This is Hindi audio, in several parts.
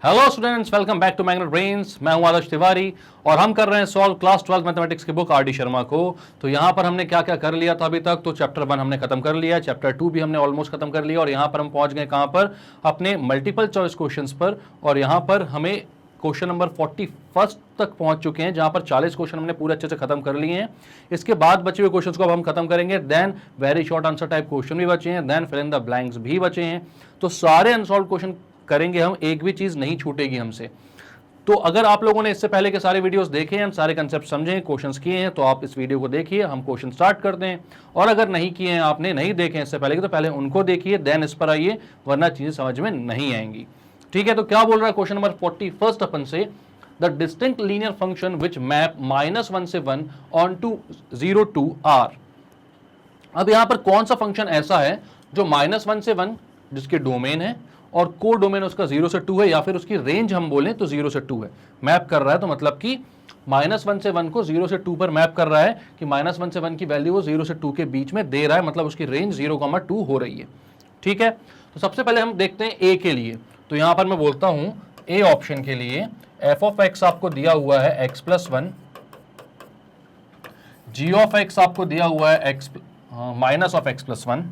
Hello students, welcome back to Magnet Brains. मैं हूं आदर्श तिवारी और हम कर रहे हैं सॉल्व क्लास 12 मैथमेटिक्स की बुक आर.डी. शर्मा को। तो यहां पर हमने क्या क्या कर लिया था अभी तक, तो चैप्टर 1 हमने खत्म कर लिया, चैप्टर 2 भी हमने ऑलमोस्ट खत्म कर लिया और यहां पर हम पहुंच गए कहां पर, अपने मल्टीपल चॉइस क्वेश्चंस पर। और यहां पर हमें क्वेश्चन नंबर 41 तक पहुंच चुके हैं, जहां पर 40 क्वेश्चन हमने पूरे अच्छे से खत्म कर लिए हैं। इसके बाद बचे हुए क्वेश्चंस को अब हम खत्म करेंगे। Then very short answer type question भी बचे हैं, then fill in the blanks भी बचे हैं। तो सारे अनसॉल्व क्वेश्चन करेंगे हम, एक भी चीज नहीं छूटेगी हमसे। तो अगर आप लोगों ने इससे पहले के सारे वीडियोस देखे हैं, सारे कंसेप्ट समझे, क्वेश्चंस किए हैं, तो आप इस वीडियो को देखिए, हम क्वेश्चन स्टार्ट करते हैं। और अगर नहीं किए हैं, आपने नहीं देखे हैं इससे पहले के, तो पहले उनको देखिए, देन इस पर आइए, वरना चीजें समझ में नहीं आएंगी। ठीक है, तो क्या बोल रहा है क्वेश्चन नंबर 41 अपन से, the distinct linear function which map -1 से 1 ऑन टू 0 to r। अब यहां पर कौन सा फंक्शन ऐसा है जो -1 से 1 जिसके डोमेन है और को डोमेन उसका 0 से 2 है, या फिर उसकी रेंज हम बोलें तो 0 से 2 है, मैप कर रहा है। तो मतलब कि -1 से 1 को 0 से 2 पर मैप कर रहा है कि -1 से 1 की वैल्यू वो 0 से 2 के बीच में दे रहा है, मतलब उसकी रेंज 0,2 हो रही है। ठीक है, तो सबसे पहले हम देखते हैं ए के लिए। तो यहां पर मैं बोलता हूं ए ऑप्शन के लिए f ऑफ x आपको दिया हुआ है x+1, g ऑफ x आपको दिया हुआ है x माइनस ऑफ x+1।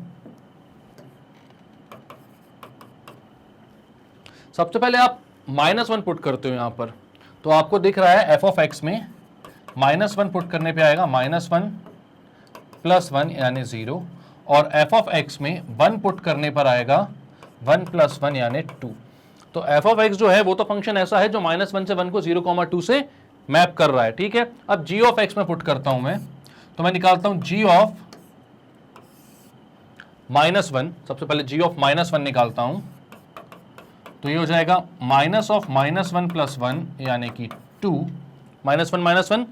सबसे पहले आप -1 पुट करते हो यहां पर, तो आपको दिख रहा है f ऑफ x में -1 पुट करने पे आएगा -1 + 1 यानी 0, और f ऑफ x में 1 पुट करने पर आएगा 1 + 1 यानी 2। तो f ऑफ x जो है वो तो फंक्शन ऐसा है जो -1 से 1 को 0,2 से मैप कर रहा है। ठीक है, अब g ऑफ x में पुट करता हूं मैं, तो मैं निकालता हूं g ऑफ -1। सबसे पहले g ऑफ -1 निकालता हूं, तो ये हो जाएगा -1 + 1 यानी कि 2। -1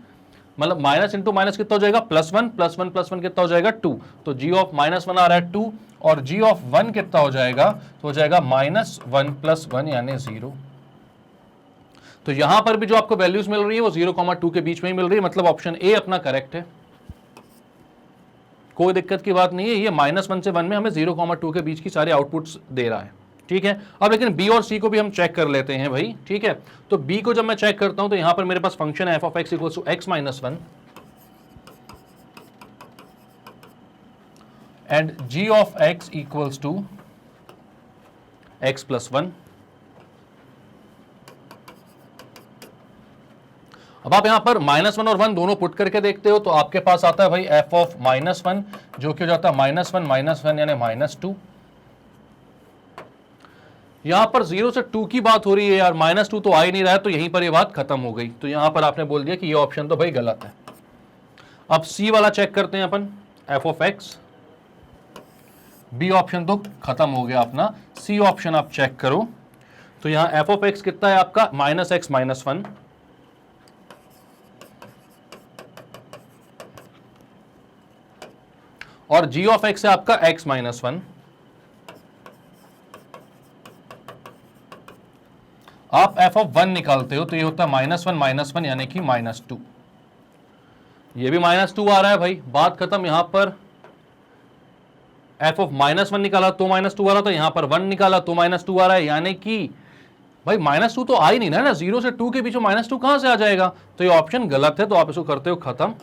मतलब माइनस इंटू माइनस कितना हो जाएगा, +1 + 1 + 1 कितना हो जाएगा 2। तो g ऑफ -1 आ रहा है 2, और g ऑफ 1 कितना हो जाएगा, तो हो जाएगा -1 + 1 यानी 0। तो यहां पर भी जो आपको वैल्यूज मिल रही है वो 0,2 के बीच में ही मिल रही है, मतलब ऑप्शन ए अपना करेक्ट है, कोई दिक्कत की बात नहीं है। ये -1 से 1 में हमें 0,2 के बीच की सारे आउटपुट्स दे रहा है। ठीक है, अब लेकिन बी और सी को भी हम चेक कर लेते हैं भाई। ठीक है, तो बी को जब मैं चेक करता हूं तो यहां पर मेरे पास फंक्शन है f of x equals to x-1 and g of x equals to x+1। अब आप यहां पर -1 और 1 दोनों पुट करके देखते हो, तो आपके पास आता है भाई f ऑफ -1 जो कि हो जाता है -1 यानी -2। यहां पर 0 से 2 की बात हो रही है यार, -2 तो आ ही नहीं रहा है, तो यहीं पर ये बात खत्म हो गई। तो यहां पर आपने बोल दिया कि ये ऑप्शन तो भाई गलत है। अब सी वाला चेक करते हैं अपन, f of x। B option तो खत्म हो गया अपना, सी ऑप्शन आप चेक करो। तो यहां f ऑफ x कितना है आपका, -x - 1, और g ऑफ x है आपका x - 1। आप f ऑफ 1 निकालते हो तो ये होता है -1 - 1 यानी कि -2। ये भी -2 आ रहा है भाई, बात खत्म। यहां पर f ऑफ -1 निकाला तो -2 आ रहा था, यहां पर 1 निकाला तो -2 आ रहा है, यानी कि भाई -2 तो आ ही नहीं ना, 0 से 2 के बीच में -2 कहां से आ जाएगा, तो ये ऑप्शन गलत है। तो आप इसको करते हो खत्म,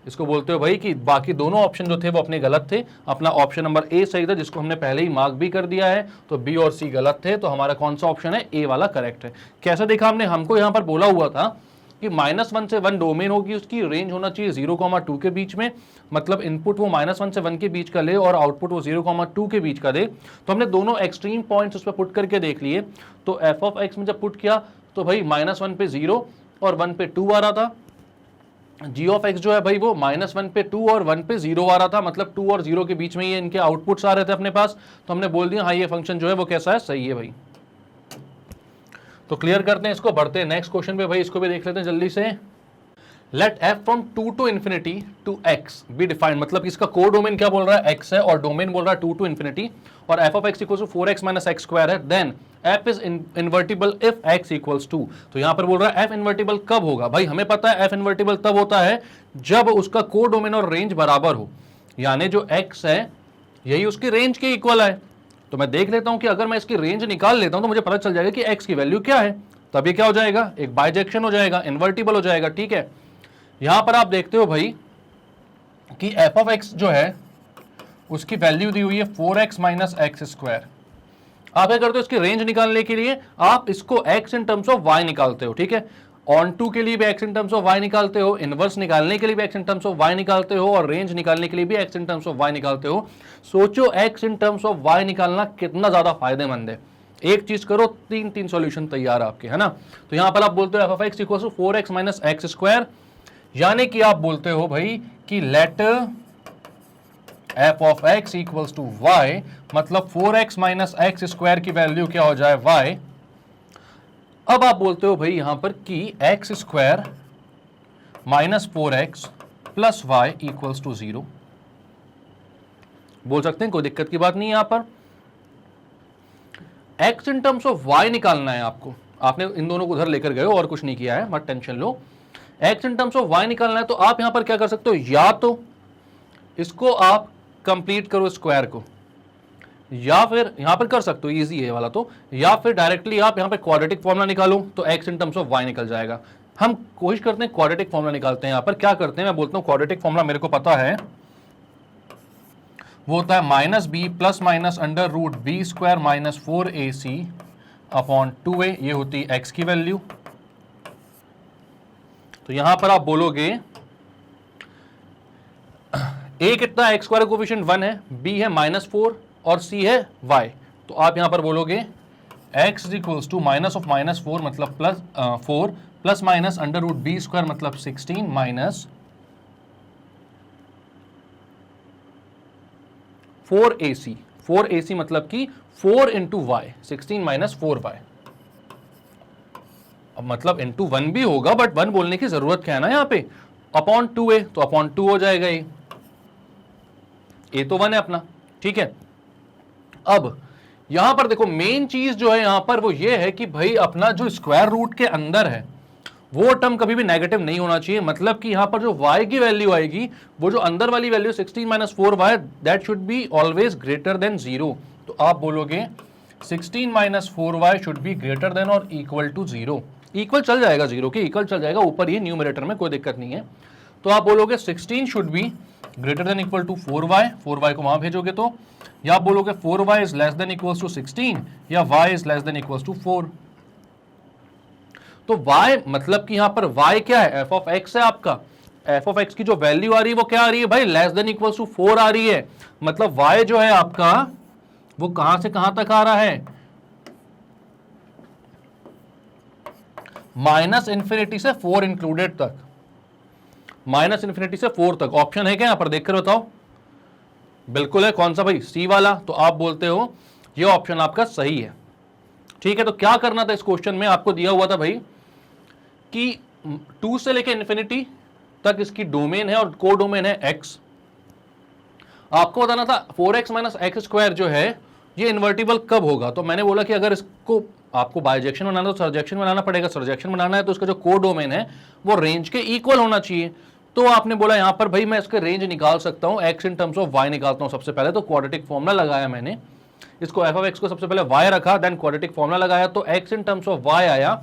इसको बोलते हो भाई कि बाकी दोनों ऑप्शन जो थे वो अपने गलत थे, अपना ऑप्शन नंबर ए सही था जिसको हमने पहले ही मार्क भी कर दिया है। तो बी और सी गलत थे, तो हमारा कौन सा ऑप्शन है, ए वाला करेक्ट है। कैसे देखा हमने, हमको यहां पर बोला हुआ था कि -1 से 1 डोमेन होगी, उसकी रेंज होना चाहिए 0,2 के बीच में, मतलब इनपुट वो -1 से 1 के बीच का ले और आउटपुट वो 0,2 के बीच का दे। तो हमने दोनों एक्सट्रीम पॉइंट्स उस पर पुट करके देख लिए। तो f ऑफ x में जब पुट किया तो भाई -1 पे 0 और 1 पे 2 आ रहा था, g ऑफ x जो है भाई वो -1 पे 2 और 1 पे 0 आ रहा था, मतलब 2 और 0 के बीच में ये इनके आउटपुट्स आ रहे थे अपने पास। तो हमने बोल दिया हाँ ये फंक्शन जो है वो कैसा है, सही है भाई। तो क्लियर करते हैं इसको, बढ़ते हैं नेक्स्ट क्वेश्चन पे भाई, इसको भी देख लेते हैं जल्दी से। Let f from 2 to infinity to x be defined, मतलब इसका को डोमेन क्या बोल रहा है, x है, और डोमेन बोल रहा है 2 to infinity, और f of x equals to 4x - x² है। Then f is invertible if x equals 2। तो यहां पर बोल रहा है f इन्वर्टिबल कब होगा, भाई हमें पता है f इन्वर्टिबल तब होता है जब उसका को डोमेन और रेंज बराबर हो, यानी जो x है यही उसकी रेंज के इक्वल है। तो मैं देख लेता हूं कि अगर मैं इसकी रेंज निकाल लेता हूं तो मुझे पता चल जाएगा कि x की वैल्यू क्या है। तब ये क्या हो जाएगा, एक बाइजेक्शन हो जाएगा, इन्वर्टिबल हो जाएगा। ठीक है, यहां पर आप देखते हो भाई कि एफ ऑफ एक्स जो है उसकी वैल्यू दी हुई है 4x माइनस एक्स स्क्वायर। आप क्या करते हो, इसकी रेंज निकालने के लिए आप इसको x in terms of y निकालते हो। ठीक है, ऑन टू के लिए भी x in terms of y निकालते हो, इनवर्स निकालने के लिए भी x in terms of y निकालते हो, और रेंज निकालने के लिए भी x in terms of y निकालते हो। सोचो x in terms of y निकालना कितना ज्यादा फायदेमंद है। एक चीज करो, तीन तीन सॉल्यूशन तैयार आपके, है ना। तो यहां पर आप बोलते हो f of x equal to 4x minus x square, यानी कि आप बोलते हो भाई कि let f of x equals to y, मतलब 4x माइनस एक्स स्क्वायर की वैल्यू क्या हो जाए, y। अब आप बोलते हो भाई यहां पर कि x square minus 4x plus y equals to 0। बोल सकते हैं, कोई दिक्कत की बात नहीं है। यहां पर x in terms of y निकालना है आपको, आपने इन दोनों को उधर लेकर गए हो और कुछ नहीं किया है, मत tension low. x in terms of y निकालना है तो आप यहां पर क्या कर सकते हो, या तो इसको आप कंप्लीट करो स्क्वायर को, या फिर यहां पर कर सकते हो, इजी है वाला तो, या फिर डायरेक्टली आप यहां पे क्वाड्रेटिक फॉर्मूला निकालो तो x in terms of y निकल जाएगा। हम कोशिश करते हैं क्वाड्रेटिक फॉर्मूला निकालते हैं। यहां पर क्या करते हैं, मैं बोलता हूं क्वाड्रेटिक फॉर्मूला मेरे को पता है, वो होता है minus b plus minus under root b square minus 4ac upon 2a, ये होती है x की वैल्यू। तो यहां पर आप बोलोगे a कितना, x स्क्वायर कोफिशिएंट 1 है, b है -4 और c है y। तो आप यहां पर बोलोगे x equals to minus of minus 4 मतलब plus 4 plus minus under root b square मतलब 16 माइनस 4ac, 4ac मतलब कि 4 इंटू वाई, 16 माइनस 4y। अब मतलब इंटू 1 भी होगा, बट 1 बोलने की जरूरत क्या है ना, यहां पे अपॉन 2a, तो अपॉन 2 हो जाएगा ये तो 1 है अपना। ठीक है, अब यहां पर देखो मेन चीज जो है यहां पर वो ये है कि भाई अपना जो स्क्वायर रूट के अंदर है वो टर्म कभी भी नेगेटिव नहीं होना चाहिए। मतलब कि यहां पर जो y की वैल्यू आएगी, वो जो अंदर वाली value 16 minus 4y, that should be always greater than 0। तो आप बोलोगे 16 minus 4y should be greater than और इक्वल टू 0। इक्वल चल जाएगा, 0 के इक्वल चल जाएगा, ऊपर ही न्यूमरेटर में कोई दिक्कत नहीं है। तो आप बोलोगे 16 should be greater than equal to 4y, 4y को वहां भेजोगे तो, या आप बोलोगे 4y is less than equals to 16, या y is less than equals to 4। तो y मतलब कि यहां पर y क्या है, f ऑफ x है आपका। f ऑफ x की जो वैल्यू आ रही है वो क्या आ रही है भाई, लेस देन इक्वल्स टू 4 आ रही है। मतलब y जो है आपका वो कहां से कहां तक आ रहा है, माइनस इंफिनिटी से 4 इंक्लूडेड तक, माइनस इंफिनिटी से 4 तक। ऑप्शन है क्या यहां पर, देखकर बताओ। बिल्कुल है, कौन सा भाई, सी वाला। तो आप बोलते हो ये ऑप्शन आपका सही है। ठीक है, तो क्या करना था इस क्वेश्चन में, आपको दिया हुआ था भाई कि 2 से लेकर इंफिनिटी तक इसकी डोमेन है और को डोमेन है x। आपको बताना था 4x माइनस एक्स स्क्वायर जो है ये इन्वर्टिबल कब होगा। तो मैंने बोला कि अगर इसको आपको बाइजेक्शन बनाना है तो सरजेक्शन बनाना पड़ेगा, सरजेक्शन बनाना है तो इसका जो को डोमेन है वो रेंज के इक्वल होना चाहिए। तो आपने बोला यहां पर भाई मैं इसके रेंज निकाल सकता हूं, x in terms of y निकालता हूं सबसे पहले। तो क्वाड्रेटिक फॉर्मूला लगाया मैंने, इसको f ऑफ x को सबसे पहले y रखा, देन क्वाड्रेटिक फॉर्मूला लगाया तो x in terms of y आया।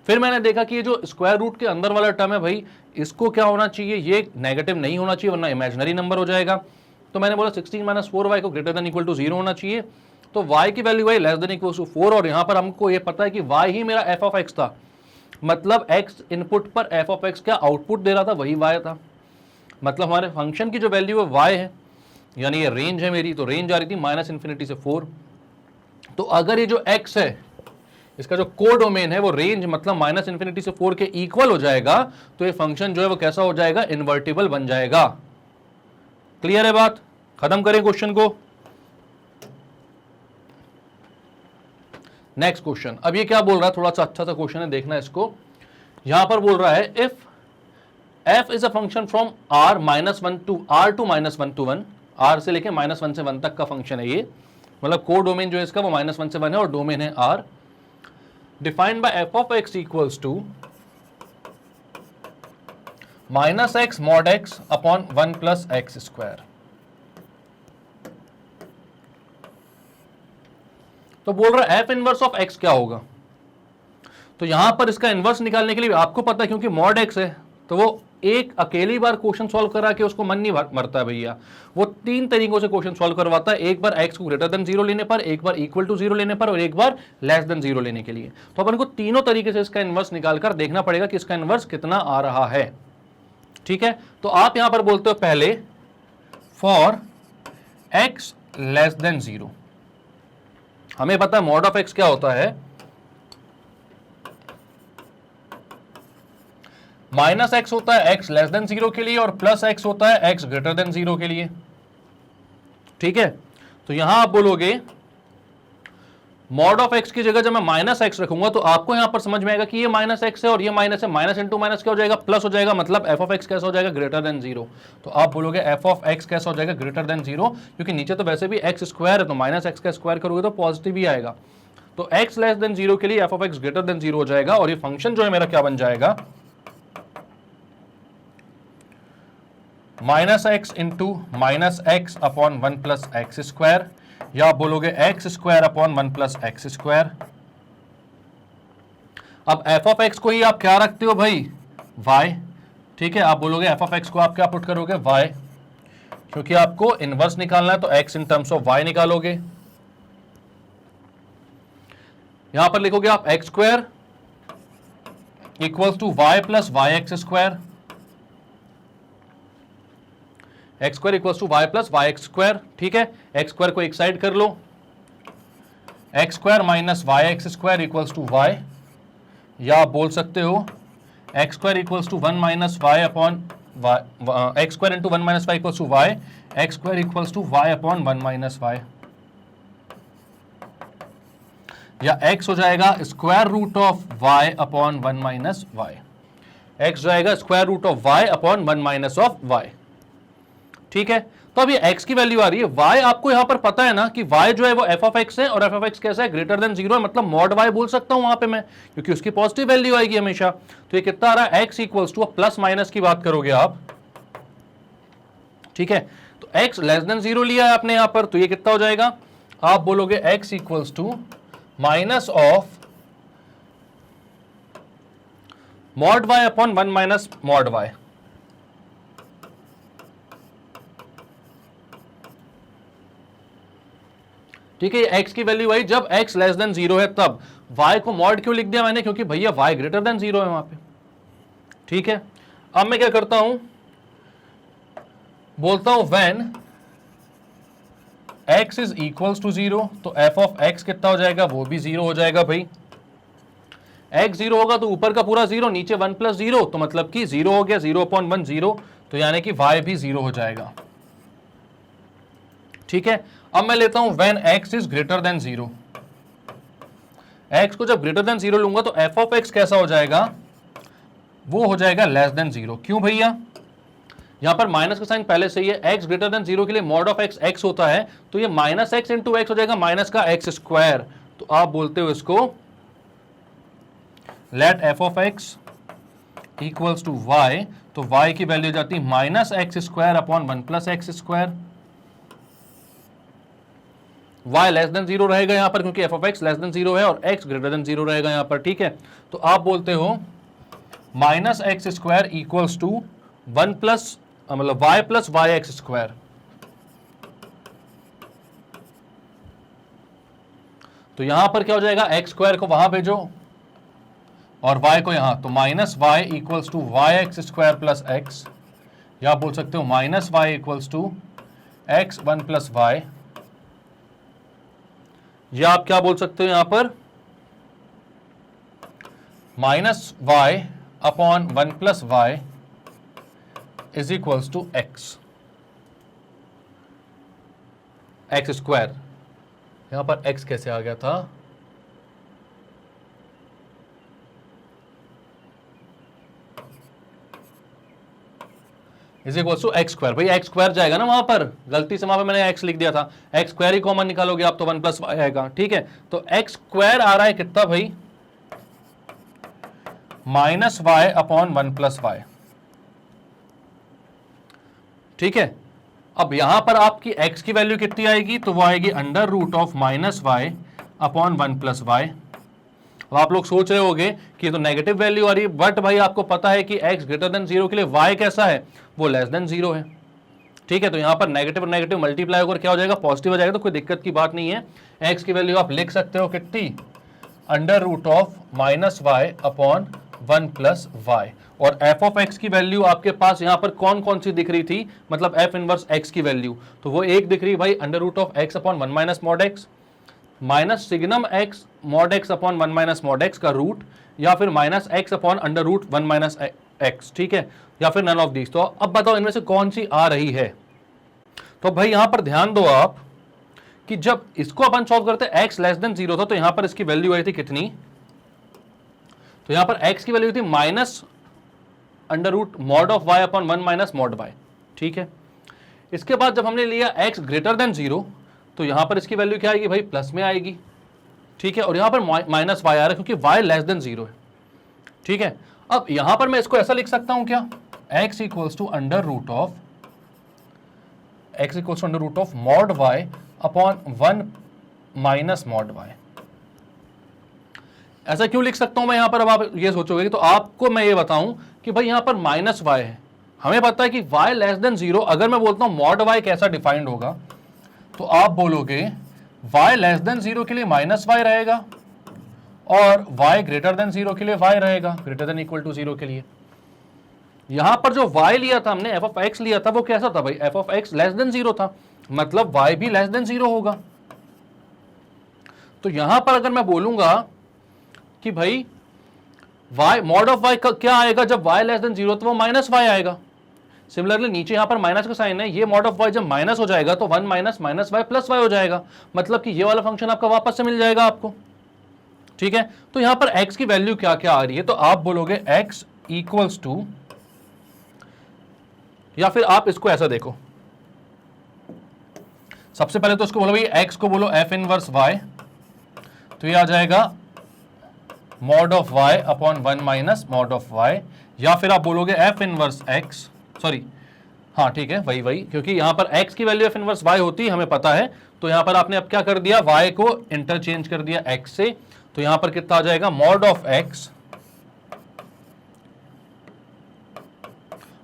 फिर मैंने देखा कि ये जो स्क्वायर रूट के अंदर वाला टर्म है भाई, इसको क्या होना चाहिए, ये नेगेटिव नहीं होना चाहिए वरना इमेजिनरी नंबर हो जाएगा। तो मैंने बोला 16 माइनस 4y को ग्रेटर देन इक्वल टू 0 होना चाहिए। तो y की वैल्यू है लेस देन इक्वल टू 4, और यहां पर हमको ये पता है कि y ही मेरा f ऑफ x था। मतलब x इनपुट पर f ऑफ x क्या आउटपुट दे रहा था, वही y था। मतलब हमारे फंक्शन की जो वैल्यू है y है, यानी ये रेंज है मेरी, तो रेंज आ रही थी माइनस इंफिनिटी से 4। तो अगर ये जो x है इसका जो को डोमेन है वो रेंज मतलब माइनस इंफिनिटी से 4 के इक्वल हो जाएगा, तो ये फंक्शन जो है वो कैसा हो जाएगा, इन्वर्टिबल बन जाएगा। क्लियर है बात, खत्म करें क्वेश्चन को। नेक्स्ट क्वेश्चन, अब ये क्या बोल रहा है, थोड़ा सा अच्छा सा क्वेश्चन है, देखना इसको। यहां पर बोल रहा है if f is a function from r minus 1 to r to minus 1 to 1, r से लेके माइनस 1 से 1 तक का फंक्शन है ये, मतलब को डोमेन जो है इसका वो माइनस 1 से 1 है और डोमेन है r, defined by f of x equals to minus x mod x upon 1 plus x square. तो बोल रहा है एफ इनवर्स ऑफ एक्स क्या होगा। तो यहां पर इसका इनवर्स निकालने के लिए आपको पता है क्योंकि मॉड एक्स है तो वो एक अकेली बार क्वेश्चन सॉल्व करा के उसको मन नहीं मरता भैया, वो 3 तरीकों से क्वेश्चन सॉल्व करवाता है, एक बार x को ग्रेटर देन 0 लेने पर, एक बार इक्वल टू 0 लेने पर और एक बार लेस देन 0 लेने के लिए। तो अपन को तीनों तरीके से इसका इनवर्स निकालकर देखना पड़ेगा कि इसका इनवर्स कितना आ रहा है। ठीक है, तो आप यहां पर बोलते हो पहले फॉर x लेस देन 0, हमें पता है मॉड ऑफ x क्या होता है, माइनस एक्स होता है x लेस देन 0 के लिए और प्लस x होता है x ग्रेटर देन 0 के लिए। ठीक है, तो यहां आप बोलोगे मॉड ऑफ x की जगह जब मैं माइनस एक्स रखूंगा तो आपको यहां पर समझ में आएगा कि ये माइनस एक्स है और ये माइनस है, माइनस इंटू माइनस क्या हो जाएगा, प्लस हो जाएगा, मतलब एफ ऑफ एक्स कैसा हो जाएगा, ग्रेटर देन 0। तो आप बोलोगे एफ ऑफ एक्स कैसा हो जाएगा, ग्रेटर देन 0, क्योंकि नीचे तो वैसे भी एक्स स्क्वायर है तो माइनस एक्स का स्क्वायर करोगे तो पॉजिटिव ही आएगा। तो एक्स लेस देन 0 के लिए F of x greater than 0 हो जाएगा और ये फंक्शन जो है मेरा क्या बन जाएगा, minus x into minus x upon 1 plus x square, या आप बोलोगे x square upon 1 plus x square. अब एफ ऑफ एक्स को ही आप क्या रखते हो भाई, वाई। ठीक है, आप बोलोगे एफ ऑफ एक्स को आप क्या पुट करोगे, वाई, क्योंकि आपको इनवर्स निकालना है तो x in terms of y निकालोगे। यहां पर लिखोगे आप x square equals to y plus y x square, x square equals to y plus y x square. ठीक है, एक्स स्क्वायर को एक साइड कर लो, x square minus y x square equals to y, या आप बोल सकते हो x square equals to 1 minus y upon y, x square into 1 minus y equals to y, x square equals to y upon 1 minus y, या एक्स हो जाएगा square root of y upon 1 minus y, x जाएगा square root of y upon 1 minus of y. ठीक है, तो अब ये x की वैल्यू आ रही है, y आपको यहां पर पता है ना कि y जो है वो f ऑफ x है और f ऑफ x कैसा है, ग्रेटर देन 0 है, मतलब मॉड y बोल सकता हूं वहां पे मैं, क्योंकि उसकी पॉजिटिव वैल्यू आएगी हमेशा। तो ये कितना आ रहा है, x equals to, plus minus की बात करोगे आप। ठीक है, तो x लेस देन 0 लिया है आपने यहां पर, तो ये कितना हो जाएगा, आप बोलोगे x equals to minus of mod y upon 1 minus mod y। ठीक है, x की वैल्यू आई जब x लेस देन 0 है तब। y को मॉड क्यों लिख दिया मैंने, क्योंकि भैया y ग्रेटर देन 0 है वहां पे। ठीक है, अब मैं क्या करता हूं, बोलता हूं when x is equals to 0, तो f ऑफ x कितना हो जाएगा, वो भी 0 हो जाएगा भाई। x 0 होगा तो ऊपर का पूरा 0, नीचे 1 प्लस 0, तो मतलब कि 0 हो गया, 0 अपॉन 1 0, तो यानी कि y भी 0 हो जाएगा। ठीक है, अब मैं लेता हूं when x is greater than 0, x को जब ग्रेटर देन 0 लूंगा तो f ऑफ x कैसा हो जाएगा, वो हो जाएगा लेस देन 0। क्यों भैया, यहां पर माइनस का साइन पहले से ही है, x ग्रेटर देन 0 के लिए मॉड ऑफ x x होता है, तो ये माइनस एक्स इंटू एक्स हो जाएगा, माइनस का x स्क्वायर। तो आप बोलते हो इसको let f of x equals to y, तो y की वैल्यू जाती है minus x square upon 1 plus x square. y less than 0 रहेगा यहां पर, क्योंकि f of x less than 0 है, और x ग्रेटर देन 0 रहेगा यहां पर। ठीक है, तो आप बोलते हो minus x square equals to 1 plus, मतलब y plus y x square. तो यहां पर क्या हो जाएगा, एक्स स्क्वायर को वहां भेजो और y को यहां, तो minus y equals to y x square plus x, या आप बोल सकते हो minus y equals to x 1 plus y, या आप क्या बोल सकते हो यहां पर minus y upon 1 plus y is equals to x, x square. यहां पर एक्स कैसे आ गया था, is equals to x square. भाई एक्स स्क्वायर जाएगा ना वहां पर, गलती से वहां पर मैंने एक्स लिख दिया था, एक्स स्क्वायर ही कॉमन निकालोगे आप तो 1 प्लस वाई आएगा। ठीक है, तो एक्स स्क्वायर आ रहा है कितना भाई, minus y upon 1 plus y. ठीक है, अब यहां पर आपकी x की वैल्यू कितनी आएगी, तो वो आएगी under root of minus y upon 1 plus y. अब आप लोग सोच रहे होंगे कि ये तो नेगेटिव वैल्यू आ रही है, बट भाई आपको पता है कि x ग्रेटर देन 0 के लिए y कैसा है, वो लेस देन 0 है। ठीक है, तो यहां पर नेगेटिव और नेगेटिव मल्टीप्लाई होकर क्या हो जाएगा, पॉजिटिव हो जाएगा, तो कोई दिक्कत की बात नहीं है। x की वैल्यू आप लिख सकते हो कितनी, under root of minus y upon 1 plus y. और f ऑफ x की वैल्यू आपके पास यहां पर कौन कौन सी दिख रही थी, मतलब f इनवर्स x की वैल्यू, तो वो एक दिख रही भाई under root of x upon 1 minus mod x, minus signum x mod x upon 1 minus mod x का रूट, या फिर minus x upon under root 1 minus x, ठीक है, या फिर नन ऑफ दीज। तो अब बताओ इनमें से कौन सी आ रही है। तो भाई यहां पर ध्यान दो आप कि जब इसको अपन सॉल्व करते x लेस देन 0 था, तो यहां पर इसकी वैल्यू आई थी कितनी, तो यहां पर x की वैल्यू थी minus under root mod of y upon 1 minus mod y, ठीक है। इसके बाद जब हमने लिया x ग्रेटर देन 0, तो यहां पर इसकी वैल्यू क्या आएगी भाई, प्लस में आएगी, ठीक है, और यहां पर माइनस y आ रहा है क्योंकि y लेस देन 0 है, ठीक है। अब यहां पर मैं इसको ऐसा लिख सकता हूं क्या, x equals to under root of mod y upon 1 minus mod y। ऐसा क्यों लिख सकता हूं मैं यहां पर, अब आप ये सोचोगे, तो आपको मैं ये बताऊं कि भाई यहां पर माइनस y है, हमें पता है कि y लेस देन 0, अगर मैं बोलता हूं मॉड y कैसा डिफाइंड होगा, तो आप बोलोगे y लेस देन 0 के लिए माइनस y रहेगा और y ग्रेटर देन 0 के लिए y रहेगा, ग्रेटर देन इक्वल टू 0 के लिए। यहां पर जो y लिया था हमने, f ऑफ x लिया था, वो कैसा था भाई, f of x less than 0 था, मतलब y भी लेस देन 0 होगा। तो यहां पर अगर मैं बोलूंगा कि भाई y मॉड ऑफ y क्या आएगा, जब y लेस देन 0 तो वो माइनस y आएगा। सिमिलरली नीचे यहां पर माइनस का साइन है, ये मॉड ऑफ y जब माइनस हो जाएगा तो 1 minus minus y plus y हो जाएगा, मतलब कि ये वाला फंक्शन आपका वापस से मिल जाएगा आपको, ठीक है। तो यहां पर x की वैल्यू क्या क्या आ रही है, तो आप बोलोगे x इक्वल्स टू, या फिर आप इसको ऐसा देखो, सबसे पहले तो इसको बोलो भाई x को बोलो f इनवर्स y, तो ये आ जाएगा mod of y upon 1 minus mod of y, या फिर आप बोलोगे f इनवर्स x, सॉरी हाँ ठीक है वही, क्योंकि यहां पर x की वैल्यू f इनवर्स y होती है, हमें पता है। तो यहां पर आपने अब क्या कर दिया, y को इंटरचेंज कर दिया x से, तो यहां पर कितना आ जाएगा, mod of x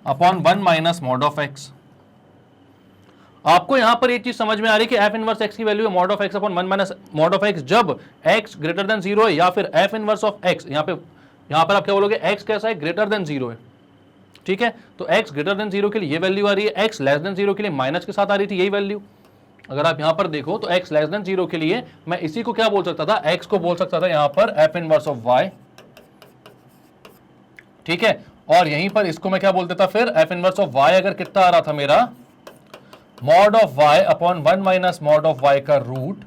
upon 1 minus mod of x। आपको यहां पर एक चीज समझ में आ रही है कि f इनवर्स x की वैल्यू है mod of x upon 1 minus mod of x जब x ग्रेटर देन 0 है, या फिर f इनवर्स ऑफ x, यहां पर आप क्या बोलोगे, x कैसा है, ग्रेटर देन 0 है, ठीक है। तो x ग्रेटर देन 0 के लिए ये वैल्यू आ रही है, x लेस देन 0 के लिए माइनस के साथ आ रही थी यही वैल्यू। अगर आप यहां पर देखो तो x लेस देन 0 के लिए मैं इसी को क्या बोल सकता था, x को बोल सकता था यहां पर f इनवर्स ऑफ y, ठीक है, और यहीं पर इसको मैं क्या बोल देता फिर, f इनवर्स ऑफ y अगर कितना आ रहा था मेरा, mod of y upon 1 minus mod of y का रूट,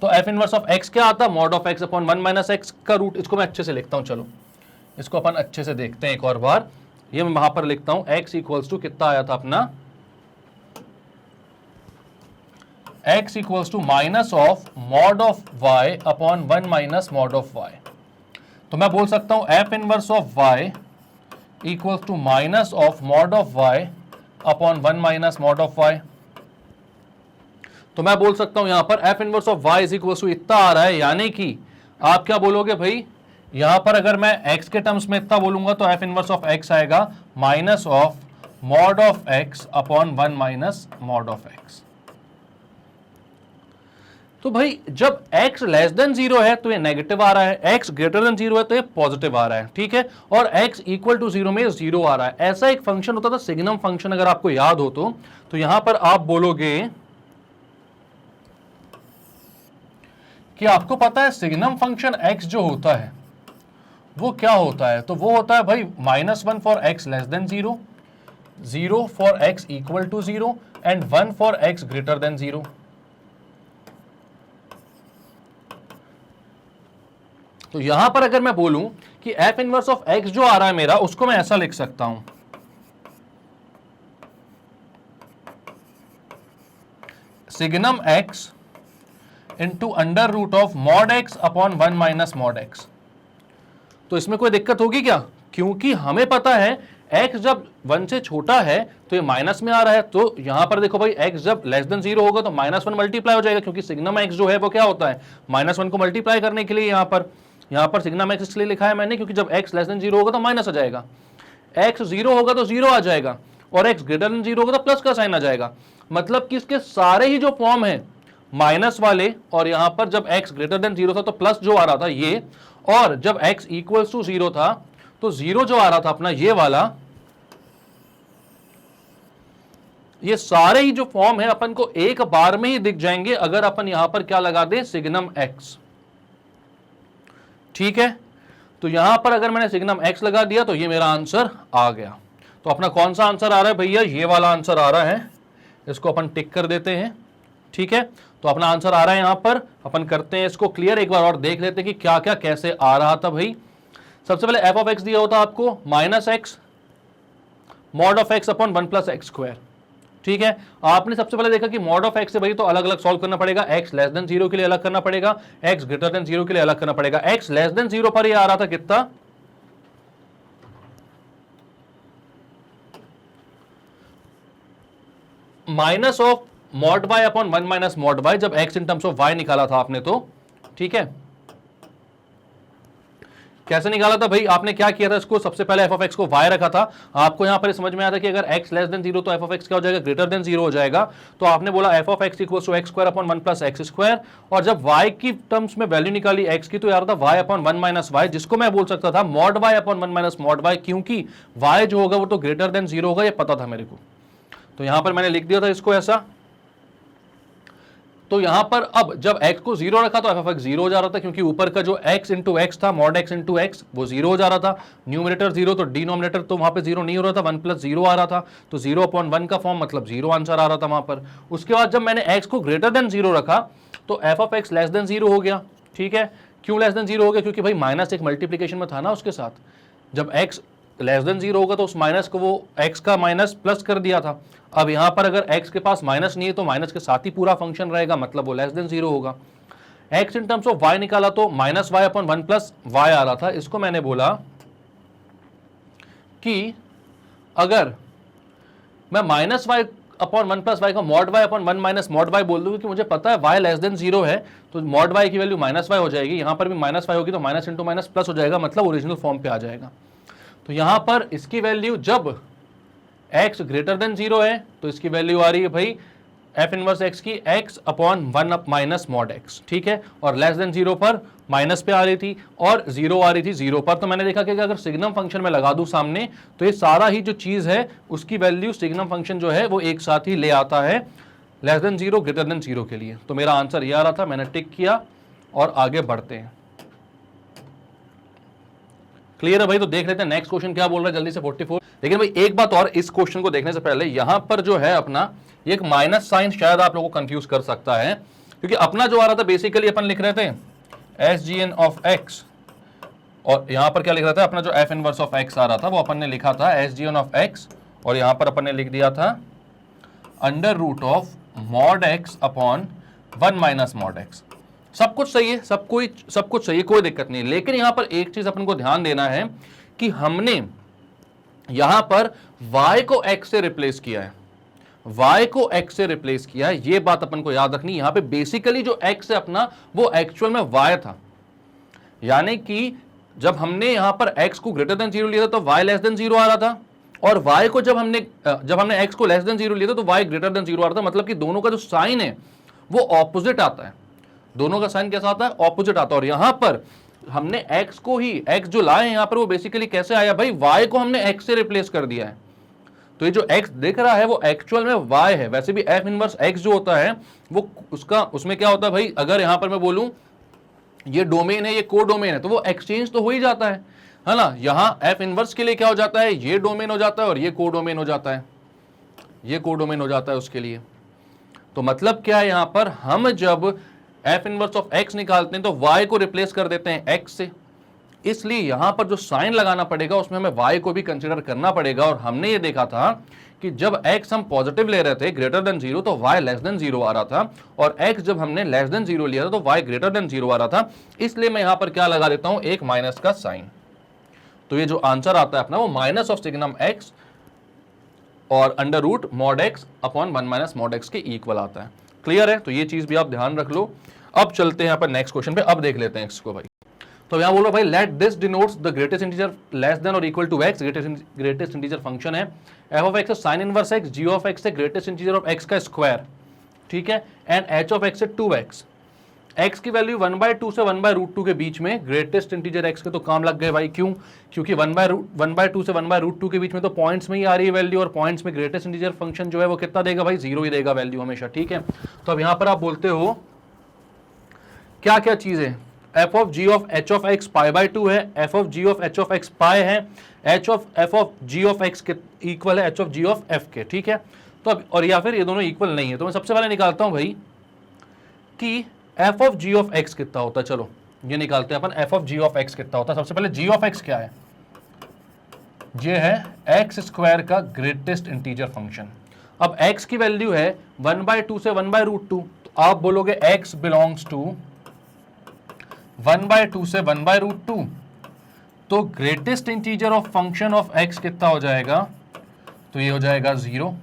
तो f इनवर्स ऑफ x क्या आता, mod of x upon 1 minus x का रूट। इसको मैं अच्छे से लिखता हूं, चलो इसको अपन अच्छे से देखते हैं एक और बार। ये मैं वहां पर लिखता हूं, x इक्वल्स टू कितना आया था अपना, x equals to minus of mod of y upon 1 minus mod of y। तो मैं बोल सकता हूं f inverse of y equals to minus of mod of y upon 1 minus mod of y। तो मैं बोल सकता हूं यहां पर f inverse of y is equals to इतना आ रहा है, यानी कि आप क्या बोलोगे भाई, यहां पर अगर मैं x के टर्म्स में इतना बोलूंगा तो f इनवर्स ऑफ x आएगा minus of mod of x upon 1 minus mod of x। तो भाई जब x लेस देन 0 है तो ये नेगेटिव आ रहा है, x ग्रेटर देन 0 है तो ये पॉजिटिव आ रहा है, ठीक है, और x इक्वल टू 0 में 0 आ रहा है। ऐसा एक फंक्शन होता था सिग्नम फंक्शन, अगर आपको याद हो तो यहां पर आप बोलोगे कि आपको पता है सिग्नम फंक्शन x जो होता है वो क्या होता है, तो वो होता है भाई -1 for x less than 0, 0 for x equal to 0 and 1 for x greater than 0। तो यहां पर अगर मैं बोलूं कि f इनवर्स ऑफ x जो आ रहा है मेरा, उसको मैं ऐसा लिख सकता हूं, signum x into under root of mod x upon 1 minus mod x। तो इसमें कोई दिक्कत होगी क्या, क्योंकि हमें पता है x जब 1 से छोटा है तो ये माइनस में आ रहा है, तो यहां पर देखो भाई x जब लेस देन 0 होगा तो -1 मल्टीप्लाई हो जाएगा, क्योंकि सिग्नम x जो है वो क्या होता है, -1 को मल्टीप्लाई करने के लिए यहां पर सिग्नम x इसलिए लिखा है मैंने क्योंकि जब x लेस देन 0 होगा तो माइनस आ जाएगा, x 0 होगा तो 0 आ जाएगा, और x ग्रेटर देन 0 होगा तो प्लस का साइन आ जाएगा। मतलब कि इसके सारे ही जो फॉर्म है माइनस वाले, और यहां पर जब x ग्रेटर देन 0 था तो प्लस जो आ रहा था ये, और जब x इक्वल्स टू 0 था तो 0 जो आ रहा था अपना ये वाला, ये सारे ही जो फॉर्म है अपन को एक बार में ही दिख जाएंगे अगर अपन यहां पर क्या लगा दें, सिग्नम x। ठीक है, तो यहां पर अगर मैंने सिग्नम x लगा दिया तो ये मेरा आंसर आ गया। तो अपना कौन सा आंसर आ रहा है भैया, ये वाला आंसर आ रहा है, इसको अपन टिक कर देते हैं। ठीक है, तो अपना आंसर आ रहा है यहां पर, अपन करते हैं इसको क्लियर, एक बार और देख लेते हैं कि क्या क्या कैसे आ रहा था भाई। सबसे पहले f ऑफ x दिया होता आपको -x mod of x upon 1 + x²। ठीक है, आपने सबसे पहले देखा कि मॉड ऑफ x से भाई तो अलग अलग सॉल्व करना पड़ेगा, x लेस देन 0 के लिए अलग करना पड़ेगा, x ग्रेटर देन 0 के लिए अलग करना पड़ेगा। x लेस देन 0 पर ये आ रहा था कितना, minus of mod y upon 1 minus mod y, जब x in terms of y निकाला था आपने तो। ठीक है, कैसे निकाला था भाई, आपने क्या किया था, इसको सबसे पहले f ऑफ x को y रखा था। आपको यहां पर समझ में आया था कि अगर x लेस देन 0 तो f ऑफ x क्या हो जाएगा, ग्रेटर देन 0 हो जाएगा। तो आपने बोला f of x equals to x² upon 1 + x², और जब y की टर्म्स में वैल्यू निकाली x की तो यार था y अपॉन 1 माइनस y, जिसको मैं बोल सकता था mod y upon 1 minus mod y, क्योंकि y जो होगा वो तो ग्रेटर देन 0 होगा, ये पता था मेरे को। तो यहां पर मैंने लिख दिया था इसको ऐसा। तो यहां पर अब जब x को 0 रखा तो f ऑफ x 0 हो जा रहा था, क्योंकि ऊपर का जो x इंटू एक्स था, मॉड x इंटू एक्स, वो 0 हो जा रहा था। न्यूमरेटर 0 तो डिनोमिनेटर तो वहां पे 0 नहीं हो रहा था, 1 + 0 आ रहा था, तो 0 अपॉन 1 का फॉर्म मतलब 0 आंसर आ रहा था वहां पर। उसके बाद जब मैंने x को ग्रेटर देन 0 रखा तो f of x less than 0 हो गया। ठीक है, क्यों लेस देन 0 हो गया, क्योंकि भाई माइनस एक मल्टीप्लीकेशन में था ना उसके साथ, जब x लेस देन 0 होगा तो उस माइनस को वो x का माइनस प्लस कर दिया था। अब यहां पर अगर x के पास माइनस नहीं है तो माइनस के साथ ही पूरा फंक्शन रहेगा, मतलब वो लेस देन 0 होगा। x in terms of y निकाला तो -y अपॉन 1 + y आ रहा था। इसको मैंने बोला कि अगर मैं -y अपॉन 1 + y का mod y upon 1 minus mod y बोल दूंगी कि मुझे पता है y लेस देन 0 है, तो मॉड y की वैल्यू -y हो जाएगी, यहां पर भी -y होगी तो माइनस इंटू माइनस प्लस हो जाएगा, मतलब ओरिजिनल फॉर्म पे आ जाएगा। तो यहां पर इसकी वैल्यू जब x ग्रेटर देन 0 है तो इसकी वैल्यू आ रही है भाई f इनवर्स x की x upon 1 minus mod x। ठीक है, और लेस देन 0 पर माइनस पे आ रही थी और 0 आ रही थी 0 पर। तो मैंने देखा कि अगर सिग्नम फंक्शन में लगा दूं सामने तो ये सारा ही जो चीज है उसकी वैल्यू सिग्नम फंक्शन जो है वो एक साथ ही ले आता है लेस देन 0 ग्रेटर देन 0 के लिए। तो मेरा आंसर ये आ रहा था, मैंने टिक किया और आगे बढ़ते हैं। क्लियर है भाई, तो देख लेते हैं नेक्स्ट क्वेश्चन क्या बोल रहा है जल्दी से 44। लेकिन भाई एक बात और, इस क्वेश्चन को देखने से पहले यहां पर जो है अपना एक माइनस साइन शायद आप लोगों को कंफ्यूज कर सकता है, क्योंकि अपना जो आ रहा था बेसिकली अपन लिख रहे थे SGN ऑफ x, और यहां पर क्या लिख रहा था अपना जो f इनवर्स ऑफ x आ रहा था वो अपन ने लिखा था SGN ऑफ x, और यहां पर अपन ने लिख दिया था under root of mod x upon 1 minus mod x। सब कुछ सही है, सब कुछ सही है, कोई दिक्कत नहीं। लेकिन यहां पर एक चीज अपन को ध्यान देना है कि हमने यहां पर y को x से रिप्लेस किया है, y को x से रिप्लेस किया है, ये बात अपन को याद रखनी। यहां पे बेसिकली जो x है अपना वो एक्चुअल में y था, यानी कि जब हमने यहां पर x को ग्रेटर देन 0 लिया था तो y लेस देन 0 आ रहा था, और y को जब हमने x को लेस देन 0 लिया था तो y ग्रेटर देन 0 आ रहा था। मतलब कि दोनों का जो साइन है वो ऑपोजिट आता है, दोनों का साइन कैसा आता है, ऑपोजिट आता है। और यहां पर हमने x को ही, x जो लाए यहां पर वो बेसिकली कैसे आया भाई, y को हमने x से रिप्लेस कर दिया है। तो ये जो x दिख रहा है वो एक्चुअल में y है। वैसे भी f इनवर्स x जो होता है वो उसमें क्या होता है भाई, अगर यहां पर मैं बोलूं ये डोमेन है, ये को डोमेन है, तो वो एक्सचेंज तो हो ही जाता है ना। यहां f इनवर्स के लिए क्या हो जाता है, ये डोमेन हो जाता है और ये को डोमेन हो जाता है, ये को डोमेन हो जाता है उसके लिए। तो मतलब क्या है, यहां पर हम जब f इनवर्स ऑफ x निकालते हैं तो y को रिप्लेस कर देते हैं x से, इसलिए यहां पर जो साइन लगाना पड़ेगा उसमें हमें y को भी कंसीडर करना पड़ेगा। और हमने ये देखा था कि जब x हम पॉजिटिव ले रहे थे ग्रेटर देन 0 तो y लेस देन 0 आ रहा था, और x जब हमने लेस देन 0 लिया था तो y ग्रेटर देन 0 आ रहा था। इसलिए मैं यहां पर क्या लगा देता हूं, एक माइनस का साइन। तो ये जो आंसर आता है अपना वो माइनस ऑफ सिग्नम एक्स और under root mod x upon 1 minus mod x के इक्वल आता है। क्लियर है? तो ये चीज भी आप ध्यान रख लो। अब चलते हैं यहाँ पर नेक्स्ट क्वेश्चन पे, अब देख लेते हैं इसको भाई। तो यहाँ बोलो भाई let this denotes the greatest integer less than और equal to x, greatest integer function है f of x sine inverse x, g of x है ग्रेटेस्ट इंटीजर ऑफ एक्स का स्क्वायर, ठीक है, एंड एच ऑफ एक्स है 2x, x की वैल्यू 1/2 से 1/√2 के बीच में, ग्रेटेस्ट इंटीजर x के तो काम लग गए भाई। क्यों? क्योंकि 1/2 से 1/√2 के बीच में तो पॉइंट्स में ही आ रही है वैल्यू, और पॉइंट्स में ग्रेटेस्ट इंटीजर फंक्शन जो है वो कितना देगा भाई? 0 ही देगा वैल्यू हमेशा, ठीक है। तो अब यहां पर आप बोलते हो क्या क्या चीज है, f of g of h of x π/2 है, f of g of h of x pi है, f of g of x के इक्वल है h of g of f के, ठीक है। तो अब और या फिर ये दोनों इक्वल नहीं है, तो मैं सबसे पहले निकालता हूं भाई कि f of g of x कितना होता है। चलो ये निकालते हैं अपन, f of g of x कितना होता है। सबसे पहले जी ऑफ एक्स क्या है? ये है एक्स स्क्वायर का ग्रेटेस्ट इंटीजर फंक्शन। अब एक्स की वैल्यू है 1/2 से 1/√2, तो आप बोलोगे एक्स बिलोंग्स टू 1/2 से 1/√2, तो greatest integer of function of x कितना हो जाएगा? तो ये हो जाएगा 0।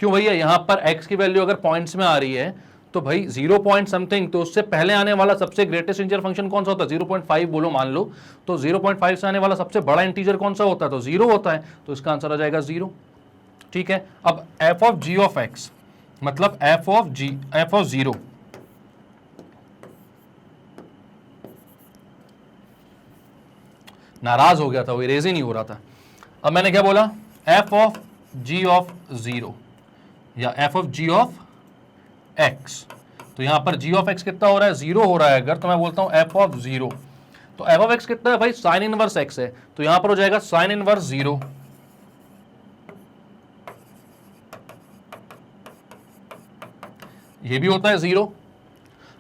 क्यों भैया? यहां पर x की वैल्यू अगर पॉइंट्स में आ रही है तो भाई 0 पॉइंट समथिंग, तो उससे पहले आने वाला सबसे ग्रेटेस्ट इंटीजर फंक्शन कौन सा होता है? 0.5 बोलो मान लो, तो 0.5 से आने वाला सबसे बड़ा इंटीजर कौन सा होता है? तो 0 होता है, तो इसका आंसर आ जाएगा 0, ठीक है। अब f of g of x मतलब एफ ऑफ 0, नाराज हो गया था वो, इरेज ही नहीं हो रहा था। अब मैंने क्या बोला? एफ ऑफ जी ऑफ 0 या f of g of x, तो यहां पर जी ऑफ एक्स कितना हो रहा है? 0 हो रहा है अगर, तो मैं बोलता हूं एफ ऑफ 0। तो एफ ऑफ एक्स कितना है भाई? साइन इनवर्स एक्स है, तो यहां पर हो जाएगा साइन इनवर्स 0। ये भी होता है 0।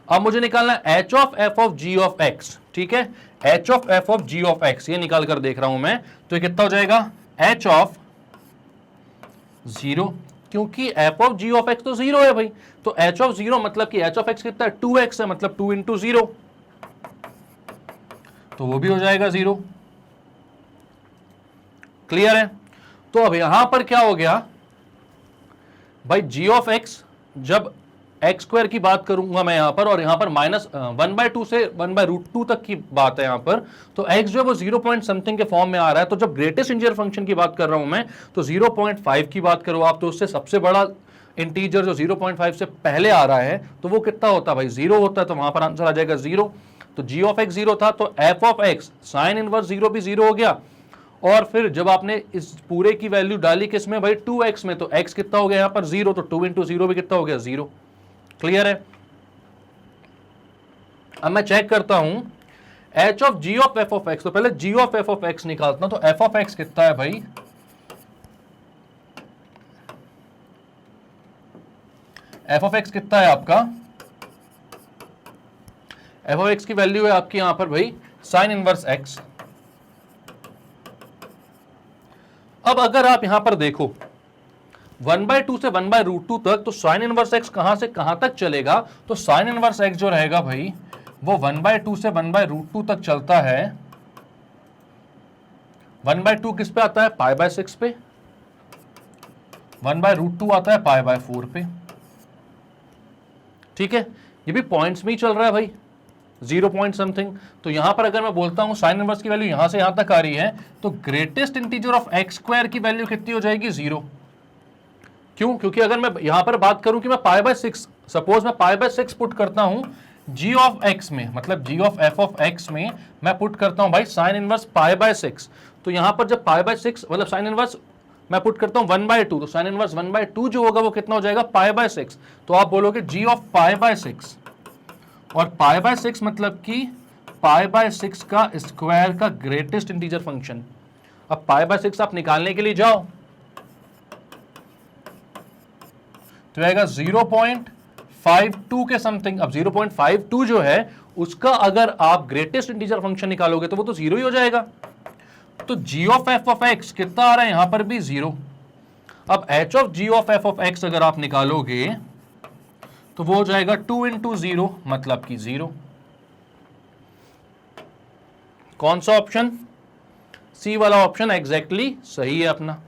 अब मुझे निकालना है h of f of g of x, ठीक है, h of f of g of x, ये निकाल कर देख रहा हूं मैं, तो ये कितना हो जाएगा? एच ऑफ 0, क्योंकि f of g of x तो 0 है भाई, तो एच ऑफ 0 मतलब कि एच ऑफ एक्स कितना है? 2x है, मतलब 2 इंटू 0, तो वो भी हो जाएगा 0। क्लियर है? तो अब यहां पर क्या हो गया भाई? जी ऑफ एक्स, जब एक्स स्क्वायर की बात करूंगा मैं यहां पर, और यहां पर माइनस 1/2 से 1/√2 तक की बात है यहां पर, तो एक्स जो है वो 0 पॉइंट समथिंग के फॉर्म में आ रहा है। तो जब ग्रेटेस्ट इंटीजर फंक्शन की बात कर रहा हूं मैं, तो 0.5 की बात करो आप, तो उससे सबसे बड़ा इंटीजर जो 0.5 से पहले आ रहा है तो वो कितना होता है भाई? 0 होता है, तो वहां पर आंसर आ जाएगा 0। तो जी ऑफ एक्स 0 था, तो F of x sine inverse 0 भी 0 हो गया, और फिर जब आपने इस पूरे की वैल्यू डाली किसमें भाई? 2x में, तो x कितना हो गया यहां पर? 0, तो 2 इंटू 0 भी कितना हो गया? 0। क्लियर है? अब मैं चेक करता हूं h of g of f of x, तो पहले g of f of x निकालता हूं, तो एफ ऑफ एक्स कितना है भाई? एफ ऑफ एक्स कितना है आपका? एफ ऑफ एक्स की वैल्यू है आपकी यहां पर भाई साइन इनवर्स एक्स। अब अगर आप यहां पर देखो 1/2 से 1/√2 तक, तो साइन इनवर्स एक्स कहां से कहां तक चलेगा? तो साइन इनवर्स एक्स जो रहेगा भाई वो 1/2 से 1/√2 तक चलता है। 1/2 किस पे आता है? π/6 पे। 1/√2 आता है π/4 पे, ठीक है। ये भी पॉइंट्स में ही चल रहा है भाई, 0 पॉइंट समथिंग। तो यहां पर अगर मैं बोलता हूं साइन इनवर्स की वैल्यू यहां से यहां तक आ रही है, तो greatest integer of x square की वैल्यू कितनी हो जाएगी? 0। क्यों? क्योंकि अगर मैं यहां पर बात करूं कि मैं π/6, सपोज मैं π/6 पुट करता हूं g ऑफ x में, मतलब g of f of x में मैं पुट करता हूं भाई साइन इनवर्स π/6, तो यहां पर जब π/6 मतलब साइन इनवर्स मैं पुट करता हूं 1/2, तो साइन इनवर्स 1/2 जो होगा वो कितना हो जाएगा? π/6। तो आप बोलोगे g ऑफ π/6, और π/6 मतलब कि π/6 का स्क्वायर का ग्रेटेस्ट इंटीजर फंक्शन। अब π/6 आप निकालने के लिए जाओ तो आएगा 0.52 के समथिंग। अब 0.52 जो है उसका अगर आप ग्रेटेस्ट इंटीजर फंक्शन निकालोगे तो वो तो 0 ही हो जाएगा। तो g of f of x कितना आ रहा है? यहां पर भी 0। अब h of g of f of x अगर आप निकालोगे तो वो हो जाएगा 2 इंटू 0, मतलब कि 0। कौन सा ऑप्शन? सी वाला ऑप्शन एग्जैक्टली सही है अपना।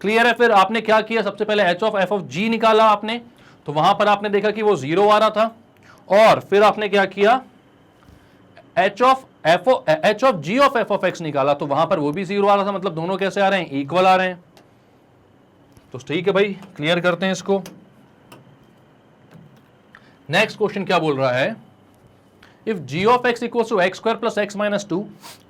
क्लियर है? फिर आपने क्या किया, सबसे पहले एच ऑफ एफ ऑफ जी निकाला आपने, तो वहां पर आपने देखा कि वो 0 आ रहा था, और फिर आपने क्या किया, h of g of f of x निकाला, तो वहां पर वो भी 0 आ रहा था, मतलब दोनों कैसे आ रहे हैं, इक्वल आ रहे हैं। तो ठीक है भाई, क्लियर करते हैं इसको। नेक्स्ट क्वेश्चन क्या बोल रहा है, if g of x equals to x square plus x minus 2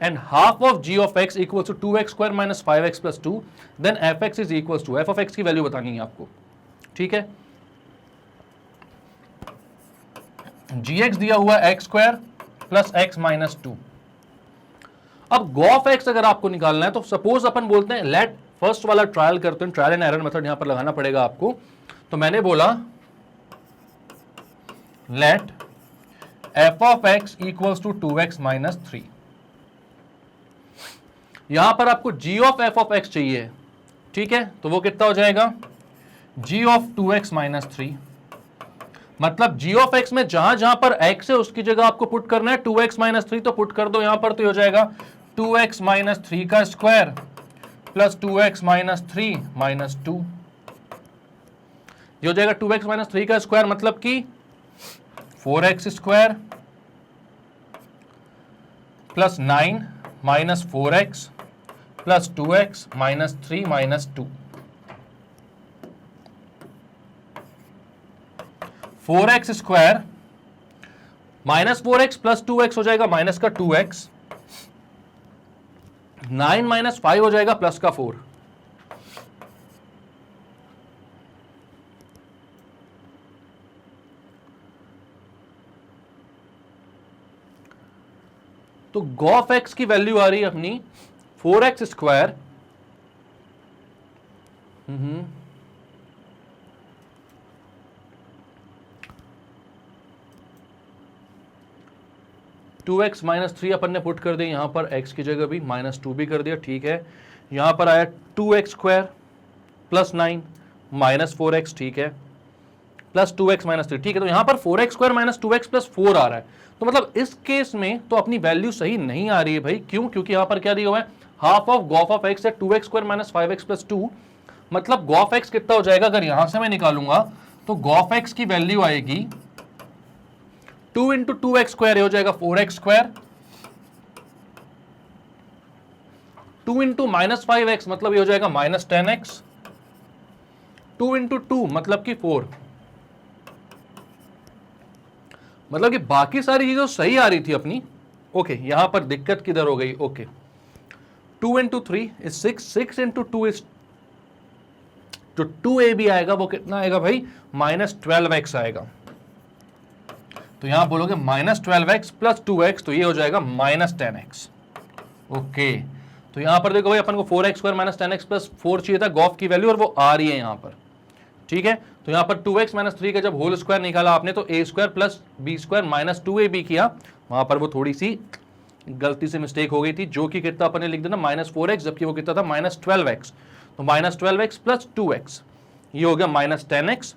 and half of g of x equals to 2x square minus 5x plus 2, then fx is equals to, f of x की वैल्यू बतानी है आपको, ठीक है। gx दिया हुआ x square plus x minus 2। अब g of x अगर आपको निकालना है तो सपोज अपन बोलते हैं, लेट फर्स्ट वाला ट्रायल करते हैं, ट्रायल एंड एरर मेथड यहां पर लगाना पड़ेगा आपको। तो मैंने बोला late f of x equals to 2x minus 3। यहां पर आपको g of f of x चाहिए, ठीक है, तो वो कितना हो जाएगा, g of 2x minus 3। मतलब g of x में जहां जहां पर x है उसकी जगह आपको पुट करना है 2x minus 3, तो पुट कर दो यहां पर, तो हो जाएगा 2x minus 3 का square plus 2x minus 3 minus 2। ये हो जाएगा 2x minus 3 का स्क्वायर, मतलब कि 4x square plus 9 minus 4x plus 2x minus 3 minus 2। 4x square minus 4x plus 2x हो जाएगा माइनस का 2x, 9 माइनस 5 हो जाएगा प्लस का 4। तो g of x की वैल्यू आ रही है अपनी 4x स्क्वायर 2x माइनस 3 अपन ने पुट कर दिया यहां पर, x की जगह भी माइनस 2 भी कर दिया, ठीक है। यहां पर आया 2x square plus 9 minus 4x, ठीक है, प्लस 2x माइनस 3, ठीक है। तो यहां पर 4x square minus 2x plus 4 आ रहा है, तो मतलब इस केस में तो अपनी वैल्यू सही नहीं आ रही है भाई। क्यों? क्योंकि यहां पर क्या दिया हुआ है, half of g of x है 2x square minus 5x plus 2, मतलब g of x कितना हो जाएगा, अगर यहां से मैं निकालूंगा तो g of x की वैल्यू आएगी 2 इंटू 2x स्क्वायर, हो जाएगा 4x square, 2 into minus 5x मतलब ये हो जाएगा माइनस 10x, 2 इंटू 2 मतलब कि 4। मतलब कि बाकी सारी चीजें सही आ रही थी अपनी, ओके। यहां पर दिक्कत किधर हो गई, okay. 2 into 3 is 6, 6 into 2 is, जो 2ab आएगा वो कितना आएगा भाई, माइनस 12x आएगा। तो यहां बोलोगे माइनस 12x प्लस 2x, तो ये हो जाएगा माइनस 10x, ओके। तो यहां पर देखो भाई अपन को 4x square minus 10x plus 4 चाहिए था गॉफ की वैल्यू, और वो आ रही है यहां पर, ठीक है। तो यहां पर 2x माइनस 3 का जब होल स्क्वायर निकाला आपने तो a square plus b square minus 2ab किया, वहां पर वो थोड़ी सी गलती से मिस्टेक हो गई थी, जो कि कितना अपन ने लिख दिया माइनस 4x, जबकि वो कितना था माइनस 12x। तो माइनस 12x प्लस 2x ये हो गया माइनस 10x,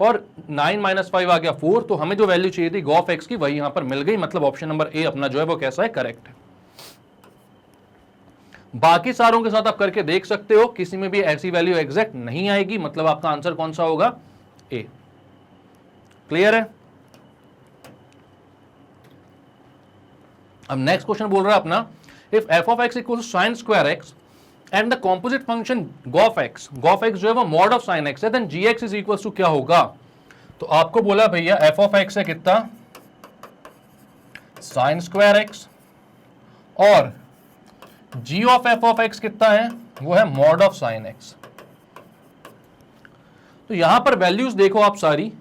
और 9 माइनस 5 आ गया 4। तो हमें जो वैल्यू चाहिए थी गॉफ x की वही यहां पर मिल गई, मतलब ऑप्शन नंबर ए अपना जो है वो कैसा है, करेक्ट है। बाकी सारों के साथ आप करके देख सकते हो, किसी में भी ऐसी वैल्यू एग्जैक्ट नहीं आएगी, मतलब आपका आंसर कौन सा होगा, ए। क्लियर है? अब नेक्स्ट क्वेश्चन बोल रहा है अपना, if f of x equal sin square x and the composite function g of x जो है वो मॉड ऑफ sin x है, then gx is equal to क्या होगा। तो आपको बोला भैया f of x है कितना, sin स्क्वायर x, और g of f of x कितना है, वो है मॉड ऑफ sin x। तो यहां पर वैल्यूज देखो आप सारी,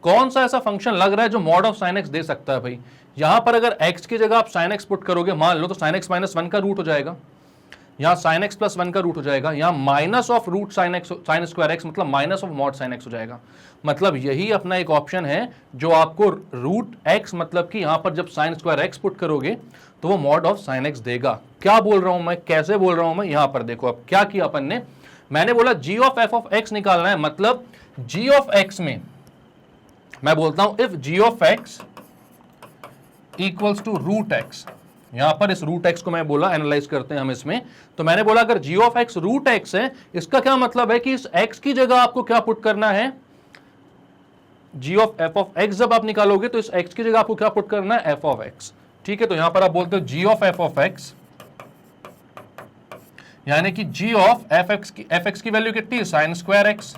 कौन सा ऐसा फंक्शन लग रहा है जो मॉड ऑफ sin x दे सकता है भाई। यहां पर अगर x की जगह आप sin x पुट करोगे, मान लो, तो sin x माइनस 1 का रूट हो जाएगा, यहां sin x प्लस 1 का रूट हो जाएगा, यहां minus of root sin square x मतलब minus of mod sin x हो जाएगा। मतलब यही अपना एक ऑप्शन है जो आपको रूट x मतलब कि यहां पर जब sin स्क्वायर x पुट करोगे तो वो मॉड ऑफ sin x देगा। क्या बोल रहा हूं मैं, कैसे बोल रहा हूं मैं, यहां पर देखो अब क्या किया अपन ने, मैंने बोला g of f of x निकालना है, मतलब g ऑफ x में मैं बोलता हूं if g of x equals to root x, यहां पर इस रूट एक्स को मैं बोला एनालाइज करते हैं हम इसमें, तो मैंने बोला अगर जी ऑफ एक्स रूट एक्स है, इसका क्या मतलब है कि इस एक्स की जगह आपको क्या पुट करना है, जी ऑफ एफ ऑफ एक्स जब आप निकालोगे तो इस एक्स की जगह आपको क्या पुट करना है, एफ ऑफ एक्स। ठीक है, तो यहां पर आप बोलते हो जी ऑफ एफ ऑफ एक्स, यानी कि जी ऑफ एफ एक्स की वैल्यू कितनी है, साइन स्क्वायर एक्स।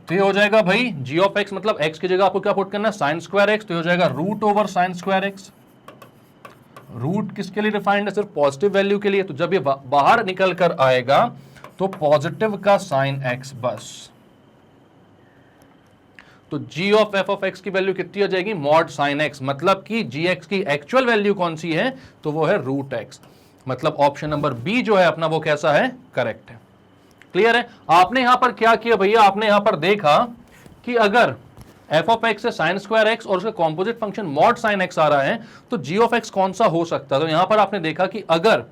तो ये हो जाएगा भाई जी ऑफ एक्स मतलब एक्स की जगह आपको क्या पुट करना है, साइन स्क्वायर एक्स, तो ये हो जाएगा root over sine square x. Root किसके लिए डिफाइंड है, सिर्फ पॉजिटिव वैल्यू के लिए, तो जब ये बाहर निकल कर आएगा तो पॉजिटिव का साइन एक्स बस। तो जी ऑफ एफ ऑफ एक्स की वैल्यू कितनी हो जाएगी, मॉड साइन एक्स, मतलब कि जी एक्स की एक्चुअल वैल्यू कौन सी है, तो वो है रूट एक्स। मतलब ऑप्शन नंबर बी जो है अपना वो कैसा है, करेक्ट है। क्लियर है। आपने यहां पर क्या किया भैया, आपने यहां पर देखा कि अगर एफ ऑफ एक्स है साइन स्क्वायर एक्स और उसका composite function mod sine x आ रहा है, तो जी ऑफ एक्स कौन सा हो सकता है। तो यहां पर आपने देखा कि अगर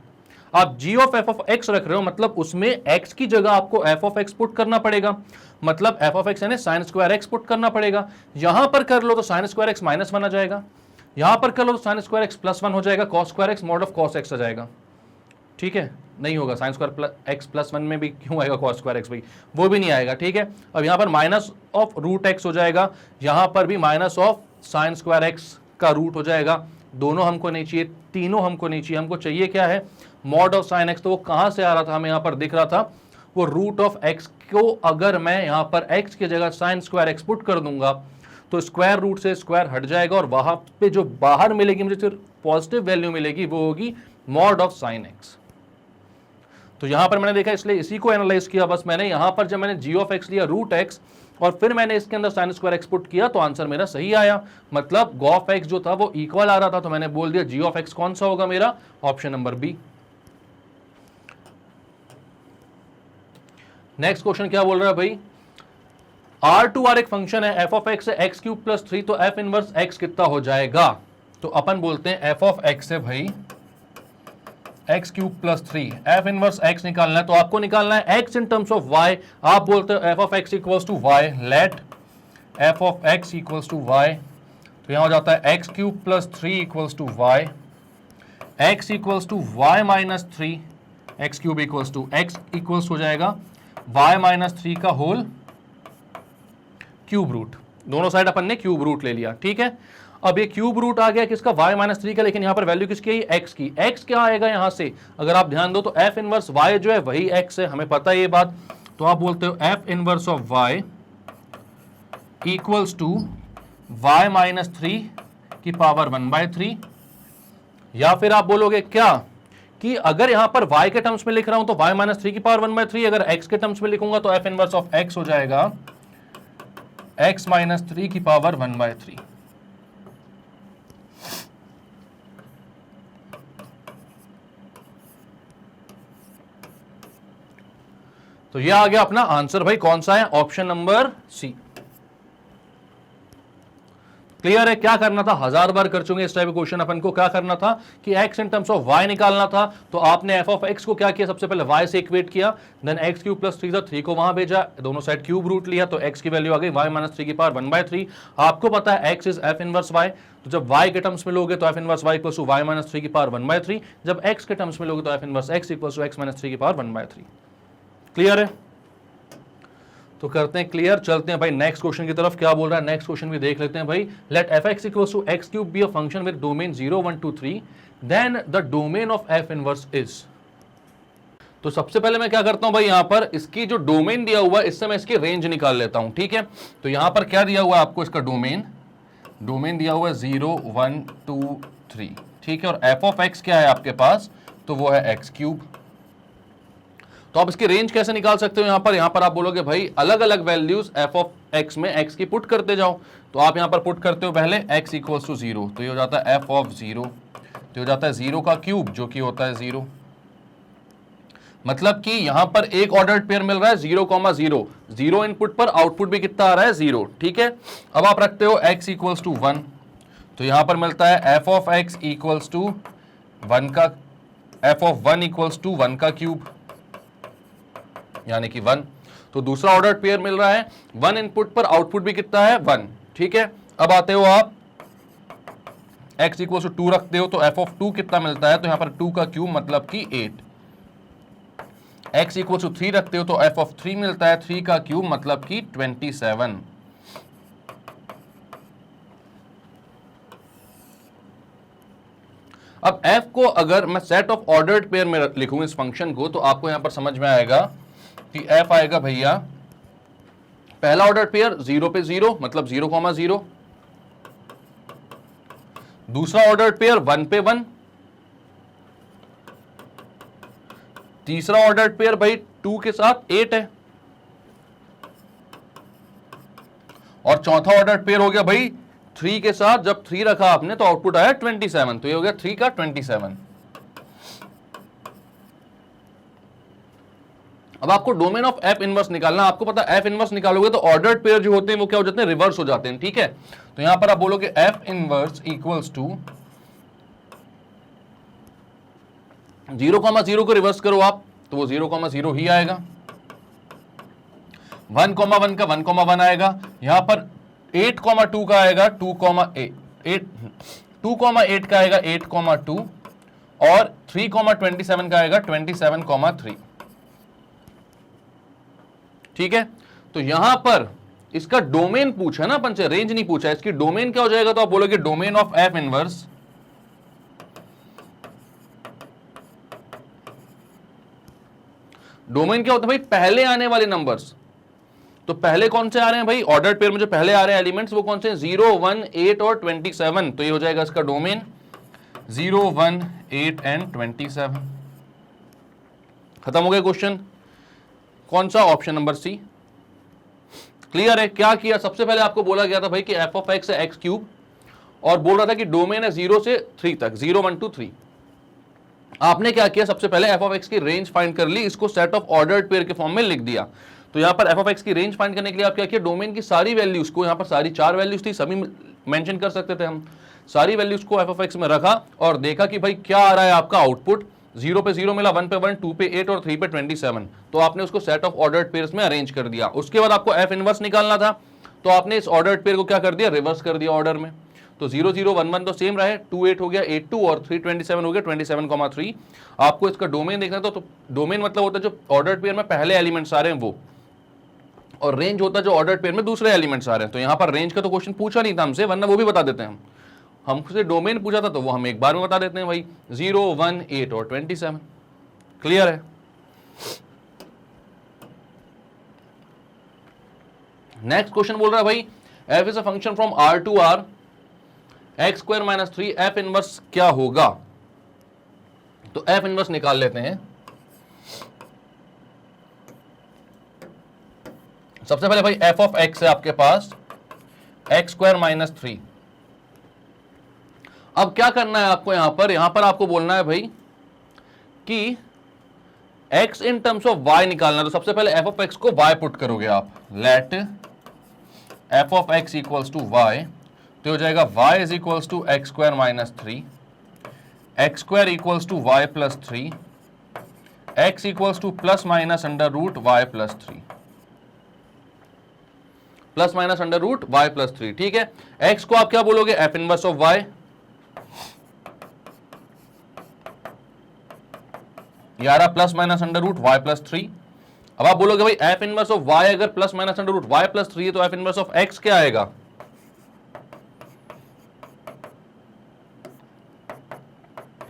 आप जी ऑफ एफ ऑफ एक्स रख रहे हो, मतलब उसमें एक्स की जगह आपको एफ ऑफ एक्स पुट करना पड़ेगा, मतलब एफ ऑफ एक्स यानी साइन स्क्वायर एक्स पुट करना पड़ेगा। यहां पर कर लो तो साइन स्क्वायर एक्स -1 आ जाएगा, यहां पर कर लो तो साइन स्क्वायर एक्स +1 हो जाएगा, cos square x mod of cos x आ जाएगा। ठीक है, नहीं होगा, साइन स्क्वायर एक्स +1 में भी क्यों आएगा कॉस स्क्वायर एक्स भाई, वो भी नहीं आएगा। ठीक है, अब यहां पर माइनस ऑफ रूट एक्स हो जाएगा, यहां पर भी minus of sine square x का रूट हो जाएगा। दोनों हमको नहीं चाहिए, तीनों हमको नहीं चाहिए, हमको चाहिए क्या है, मॉड ऑफ साइन एक्स। तो वो कहां से आ रहा था, हमें यहां पर दिख रहा था, वो रूट ऑफ एक्स को अगर मैं यहां पर एक्स की जगह साइन स्क्वायर एक्स पुट कर दूंगा तो स्क्वायर रूट से स्क्वायर हट जाएगा और वहां पे जो बाहर मिलेगी मुझे सिर्फ पॉजिटिव वैल्यू मिलेगी, वो होगी मॉड ऑफ साइन एक्स। तो यहां पर मैंने देखा, इसलिए इसी को एनालाइज किया बस मैंने। यहां पर जब मैंने जी ऑफ एक्स लिया रूट एक्स और फिर मैंने इसके अंदर साइन स्क्वायर एक्स पुट किया तो आंसर मेरा सही आया, मतलब गॉफ एक्स जो था वो इक्वल आ रहा था, तो मैंने बोल दिया जी ऑफ एक्स कौन सा होगा मेरा, option number b. Next question क्या बोल रहा है भाई, R2R एक फंक्शन है, एफ ऑफ एक्स है x³ + 3, तो एफ इनवर्स x कितना हो जाएगा। तो अपन बोलते हैं एफ ऑफ एक्स है भाई x³ + 3, एफ इनवर्स x निकालना है, तो आपको निकालना है x in terms of y। आप बोलते हो f of x = y, let f of x = y, तो यहां हो जाता है x³ + 3 = y, x = y - 3, x³ x हो जाएगा y - 3 का होल क्यूब रूट। दोनों साइड अपन ने क्यूब रूट ले लिया। ठीक है, अब ये क्यूब रूट आ गया किसका, y - 3 का, लेकिन यहां पर वैल्यू किसकी है, x की। x क्या आएगा यहां से, अगर आप ध्यान दो तो f इनवर्स y जो है वही x है, हमें पता है ये बात। तो आप बोलते हो f inverse of y equals to y - 3 की पावर 1/3, या फिर आप बोलोगे क्या कि अगर यहां पर y के टर्म्स में लिख रहा हूं तो y - 3 की पावर 1/3, अगर x के टर्म्स में लिखूंगा तो f इनवर्स ऑफ x हो जाएगा x - 3 की पावर 1/3। तो यह आ गया अपना आंसर भाई, कौन सा है, ऑप्शन नंबर सी। क्लियर है। क्या करना था, 1000 बार कर चुके इस टाइप के क्वेश्चन। अपन को क्या करना था कि x in terms of y निकालना था, तो आपने f ऑफ x को क्या किया, सबसे पहले y से इक्वेट किया, देन x³ + 3 था, 3 को वहां भेजा, दोनों साइड क्यूब रूट लिया, तो x की वैल्यू आ गई y - 3 की पावर 1/3। आपको पता है x is f inverse y, तो जब y के टर्म्स में लोगे तो f इनवर्स y = y - 3 की पावर 1/3, जब x के टर्म्स में लोगे तो f इनवर्स x = x - 3 की पावर 1/3। क्लियर है। तो करते हैं क्लियर, चलते हैं भाई नेक्स्ट क्वेश्चन की तरफ। क्या बोल रहा है नेक्स्ट क्वेश्चन भी देख लेते हैं भाई। Let f x equals to x³ be a function with domain 0 1 2 3, then the domain of f inverse is. तो सबसे पहले मैं क्या करता हूं भाई, यहां पर इसकी जो डोमेन दिया हुआ है इससे मैं इसकी रेंज निकाल लेता हूं। ठीक है, तो यहां पर क्या दिया हुआ है आपको, इसका डोमेन दिया हुआ है 0 1 2 3। ठीक है, और एफ ऑफ एक्स क्या है आपके पास, तो वो है x³। तो आप इसकी रेंज कैसे निकाल सकते हो, यहां पर आप बोलोगे भाई अलग अलग वैल्यूज एफ ऑफ एक्स में एक्स की पुट करते जाओ। तो आप यहां पर पुट करते हो पहले x = 0, तो ये हो जाता है एफ ऑफ 0, तो हो जाता है 0 का क्यूब जो कि होता है 0। मतलब कि यहां पर एक ऑर्डर्ड पेयर मिल रहा है 0,0, 0 इनपुट पर आउटपुट भी कितना आ रहा है 0। ठीक है, अब आप रखते हो x = 1, तो यहां पर मिलता है एफ ऑफ x = 1 का एफ ऑफ 1 = 1 का क्यूब यानी कि 1। तो दूसरा ऑर्डर पेयर मिल रहा है 1 इनपुट पर आउटपुट भी कितना है 1। ठीक है, अब आते हो आप x इक्वल टू 2 रखते हो तो f ऑफ 2 कितना मिलता है, तो यहां पर 2 का क्यूब मतलब कि 8। x इक्वल टू 3 रखते हो तो f ऑफ 3 मिलता है, 3 का क्यूब मतलब कि 27। अब f को अगर मैं सेट ऑफ ऑर्डर्ड पेयर में लिखूं इस फंक्शन को, तो आपको यहां पर समझ में आएगा कि f आएगा भैया पहला ऑर्डर्ड पेयर 0 पे 0 मतलब 0,0, दूसरा ऑर्डर्ड पेयर 1 पे 1, तीसरा ऑर्डर्ड पेयर भाई 2 के साथ 8 है, और चौथा ऑर्डर्ड पेयर हो गया भाई 3 के साथ, जब 3 रखा आपने तो आउटपुट आया 27, तो ये हो गया 3 का 27। अब आपको डोमेन ऑफ एफ इनवर्स निकालना, आपको पता है एफ इनवर्स निकालोगे तो ऑर्डर्ड पेयर जो होते हैं वो क्या हो जाते हैं, रिवर्स हो जाते हैं, ठीक है। तो यहां पर आप बोलोगे एफ इनवर्स इक्वल्स टू 0,0 को रिवर्स करो आप, तो वो 0,0 ही आएगा। 1,1 का 1,1 आएगा, यहां पर 8,2 का आएगा 2,8, 2,8 का आएगा 8,2, और 3,27 का आएगा 27,3, ठीक है। तो यहां पर इसका डोमेन पूछा ना अपन से, रेंज नहीं पूछा, इसकी डोमेन क्या हो जाएगा, तो आप बोलोगे domain of f inverse domain क्या होता है भाई, पहले आने वाले नंबर्स। तो पहले कौन से आ रहे हैं भाई, ऑर्डर्ड पेयर में जो पहले आ रहे हैं एलिमेंट्स वो कौन से हैं, 0, 1, 8 और 27, तो ये हो जाएगा इसका डोमेन 0, 1, 8 एंड 27। खत्म हो गया क्वेश्चन। कौन सा, ऑप्शन नंबर सी। क्लियर है। क्या किया, सबसे पहले आपको बोला गया था भाई कि एफ ऑफ एक्स है एक्स क्यूब, और बोल रहा था कि डोमेन है 0 से 3 तक, 0, 1, 2, 3। आपने क्या किया, सबसे पहले एफ ऑफ एक्स की रेंज फाइंड कर ली, इसको सेट ऑफ ऑर्डर्ड पेयर के फॉर्म में लिख दिया। तो यहां पर एफ ऑफ एक्स की रेंज फाइंड करने के लिए आप क्या किया, डोमेन की सारी वैल्यूज को, यहां पर सारी 4 वैल्यूज थी, सभी मेंशन कर सकते थे हम, सारी वैल्यूज को एफ ऑफ एक्स में रखा और देखा कि भाई क्या आ रहा है आपका आउटपुट। 0 पे 0 मिला, 1 पे 1, 2 पे 8 और 3 पे 27, तो आपने उसको सेट ऑफ ऑर्डर्ड पेयर्स में अरेंज कर दिया। उसके बाद आपको एफ इनवर्स निकालना था, तो आपने इस ऑर्डर्ड पेयर को क्या कर दिया, रिवर्स कर दिया ऑर्डर में। तो 0, 0, 1, 1 तो सेम रहे, 2, 8 हो गया 8, 2 और 3, 27 हो गया 27,3। आपको इसका डोमेन देखना था, तो डोमेन मतलब होता है जो ऑर्डर्ड पेयर में पहले एलिमेंट्स आ रहे हैं वो, और रेंज होता है जो ऑर्डर्ड पेयर में दूसरे एलिमेंट्स आ रहे हैं। तो यहां पर रेंज का तो क्वेश्चन पूछा नहीं था हमसे, वरना वो भी बता देते हैं। हमसे डोमेन पूछा था तो वो हम एक बार में बता देते हैं भाई, 0, 1, 8 और 27। क्लियर है। नेक्स्ट क्वेश्चन बोल रहा है भाई f is a function from r to r x square minus 3, f inverse क्या होगा। तो f इनवर्स निकाल लेते हैं। सबसे पहले भाई f ऑफ x है आपके पास x स्क्वायर माइनस 3। अब क्या करना है आपको, यहां पर आपको बोलना है भाई कि x in terms of y निकालना है। तो सबसे पहले f ऑफ x को y पुट करोगे आप, let f of x equals to y, तो हो जाएगा y is equals to x square minus 3, x square equals to y plus 3, x equals to plus minus under root y plus 3, plus minus under root y plus 3, ठीक है। x को आप क्या बोलोगे, f इनवर्स ऑफ y, यारा plus minus under root y plus 3। अब आप बोलोगे भाई f इनवर्स ऑफ y अगर plus minus under root y plus 3 है तो f इनवर्स ऑफ x क्या आएगा,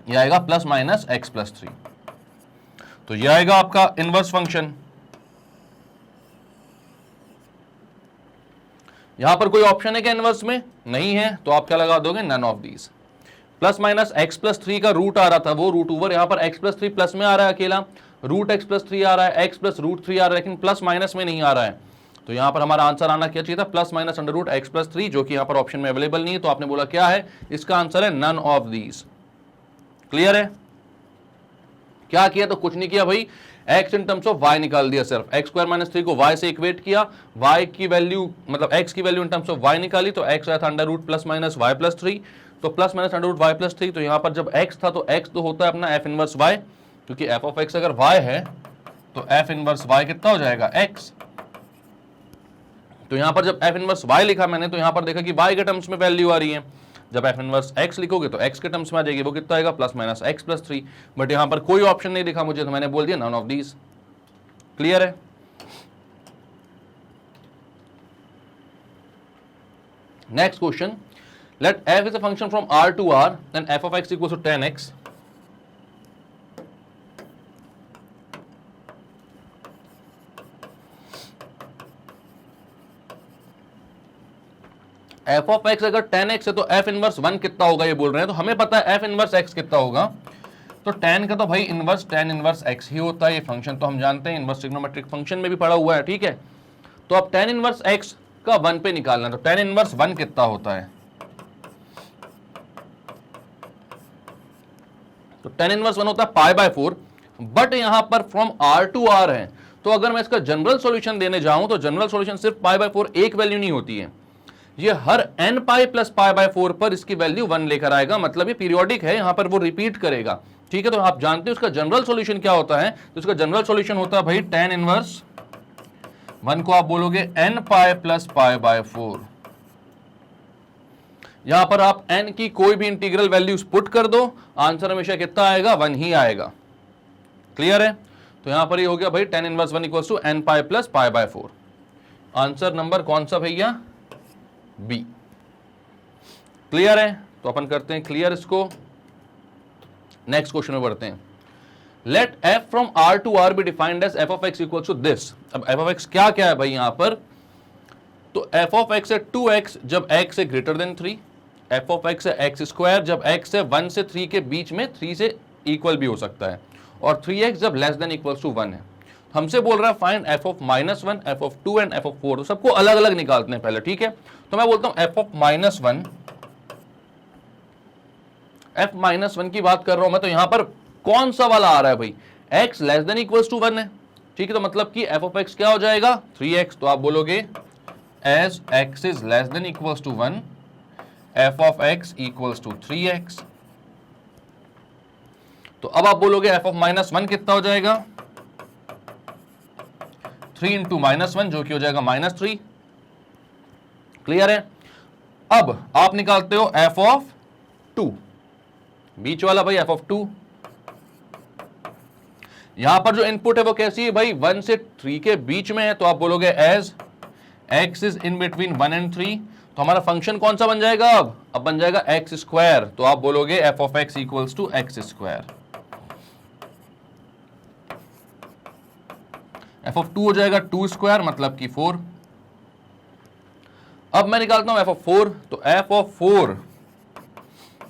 ये आएगा प्लस माइनस x प्लस 3। तो ये आएगा आपका इनवर्स फंक्शन। यहां पर कोई ऑप्शन है क्या इनवर्स में, नहीं है, तो आप क्या लगा दोगे, none of these. Plus minus x plus 3 का रूट आ रहा था, वो रूट ओवर, यहां पर x प्लस 3 प्लस में आ रहा है अकेला, रूट x प्लस 3 आ रहा है, x प्लस रूट 3 आ रहा है, लेकिन प्लस माइनस में नहीं आ रहा है। तो यहां पर हमारा आंसर आना क्या चाहिए था, plus minus under root x plus 3, जो कि यहां पर ऑप्शन में अवेलेबल नहीं है। तो आपने बोला क्या है, इसका आंसर है नन ऑफ दीज। क्लियर है। क्या किया, तो कुछ नहीं किया भाई, x in terms of y निकाल दिया, सिर्फ x स्क्वायर माइनस 3 को y से इक्वेट किया, y की वैल्यू मतलब x की value in terms of y निकाली, तो x आया था under root plus minus y plus 3, तो plus minus under root y plus 3। तो यहां पर जब x था तो x तो होता है अपना f इनवर्स y, क्योंकि f ऑफ x अगर y है तो f इनवर्स y कितना हो जाएगा, x। तो यहां पर जब f इनवर्स y लिखा मैंने, तो यहां पर देखा कि y के टर्म्स में वैल्यू आ रही है, जब एफ इनवर्स एक्स लिखोगे तो एक्स के टर्म्स में आ जाएगी, वो कितना आएगा plus minus x plus 3। But यहां पर कोई ऑप्शन नहीं दिखा मुझे, तो मैंने बोल दिया नन ऑफ दीज। क्लियर है? Next question, let f is a function from r to r, then f of x equals to 10x. f of x अगर 10x है तो f इनवर्स 1 कितना होगा ये बोल रहे हैं। तो हमें पता है f इनवर्स x कितना होगा, तो 10 का तो भाई इनवर्स tan इनवर्स x ही होता है। ये फंक्शन तो हम जानते हैं, इनवर्स ट्रिग्नोमेट्रिक फंक्शन में भी पढ़ा हुआ है, ठीक है। तो अब tan इनवर्स x का 1 पे निकालना, तो tan इनवर्स 1 कितना होता है, तो tan इनवर्स 1 होता है पाई बाय 4। बट यहां पर फ्रॉम r to r है, तो अगर मैं इसका जनरल सॉल्यूशन देने जाऊं तो जनरल सॉल्यूशन सिर्फ पाई बाय 4 एक वैल्यू नहीं होती है, ये हर n pi plus pi by 4 पर इसकी वैल्यू 1 लेकर आएगा, मतलब ये पीरियोडिक है, यहां पर वो रिपीट करेगा, ठीक है। तो आप जानते हो उसका जनरल सॉल्यूशन क्या होता है, तो उसका जनरल सॉल्यूशन होता है भाई tan इनवर्स 1 को आप बोलोगे n pi plus pi by 4। यहां पर आप n की कोई भी इंटीग्रल वैल्यूज पुट कर दो, आंसर हमेशा कितना आएगा, 1 ही आएगा। क्लियर है? तो यहां पर ये हो गया भाई tan inverse 1 equals to n pi plus pi by 4। Answer number कौन सा भैया, बी। क्लियर है? तो अपन करते हैं क्लियर इसको, नेक्स्ट क्वेश्चन में बढ़ते हैं। Let f from r to r be defined as f of x equals to this. अब f of x क्या क्या है भाई यहां पर, तो f of x है 2x जब x है greater than 3, f of x है x स्क्वायर जब x है 1 से 3 के बीच में 3 से इक्वल भी हो सकता है, और 3x जब लेस देन इक्वल्स टू 1 है। हमसे बोल रहा है find f of -1, f of 2 and f of 4। तो सबको अलग अलग निकालते हैं पहले, ठीक है। तो मैं बोलता हूं f of -1, f -1 की बात कर रहा हूं मैं, तो यहां पर कौन सा वाला आ रहा है भाई, x less than equals to 1 है, ठीक है। तो मतलब कि f of x क्या हो जाएगा, 3x। तो आप बोलोगे as x is less than equals to 1, f of x equals to 3x। तो अब आप बोलोगे f of -1 कितना हो जाएगा, 3 इंटू -1 जो कि हो जाएगा -3। क्लियर है? अब आप निकालते हो f of 2, बीच वाला भाई f of 2। यहां पर जो इनपुट है वो कैसी है भाई, 1 से 3 के बीच में है, तो आप बोलोगे as x is in between 1 and 3। तो हमारा फंक्शन कौन सा बन जाएगा, अब बन जाएगा x स्क्वायर। तो आप बोलोगे f of x equals to x square. f of 2 हो जाएगा 2 स्क्वायर मतलब कि 4। अब मैं निकालता हूं f of 4, तो f of 4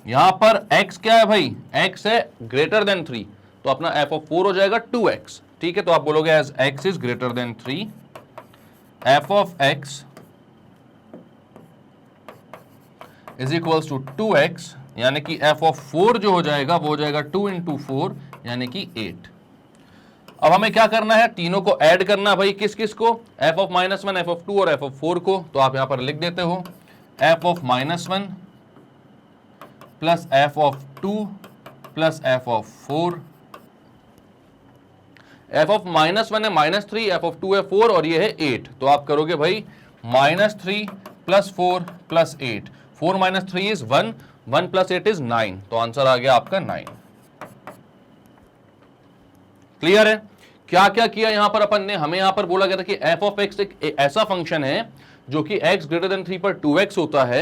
यहां पर x क्या है भाई, x है ग्रेटर देन 3, तो अपना f of 4 हो जाएगा 2x, ठीक है। तो आप बोलोगे as x is greater than 3, f of x is equals to 2x, यानी कि f of 4 जो हो जाएगा वो हो जाएगा 2 इंटू 4 यानी कि 8। अब हमें क्या करना है, तीनों को ऐड करना भाई, किस किस को, f of -1, f of 2 और f of 4 को। तो आप यहां पर लिख देते हो f of -1 plus f of 2 plus f of 4। f of -1 है -3, f of 2 है 4 और ये है 8। तो आप करोगे भाई -3 plus 4 plus 8, 4 - 3 is 1, 1 plus 8 is 9। तो आंसर आ गया आपका 9। क्लियर है? क्या क्या किया यहां पर अपन ने, हमें यहां पर बोला गया था कि f of x एक ऐसा फंक्शन है जो कि x ग्रेटर देन 3 पर 2x होता है,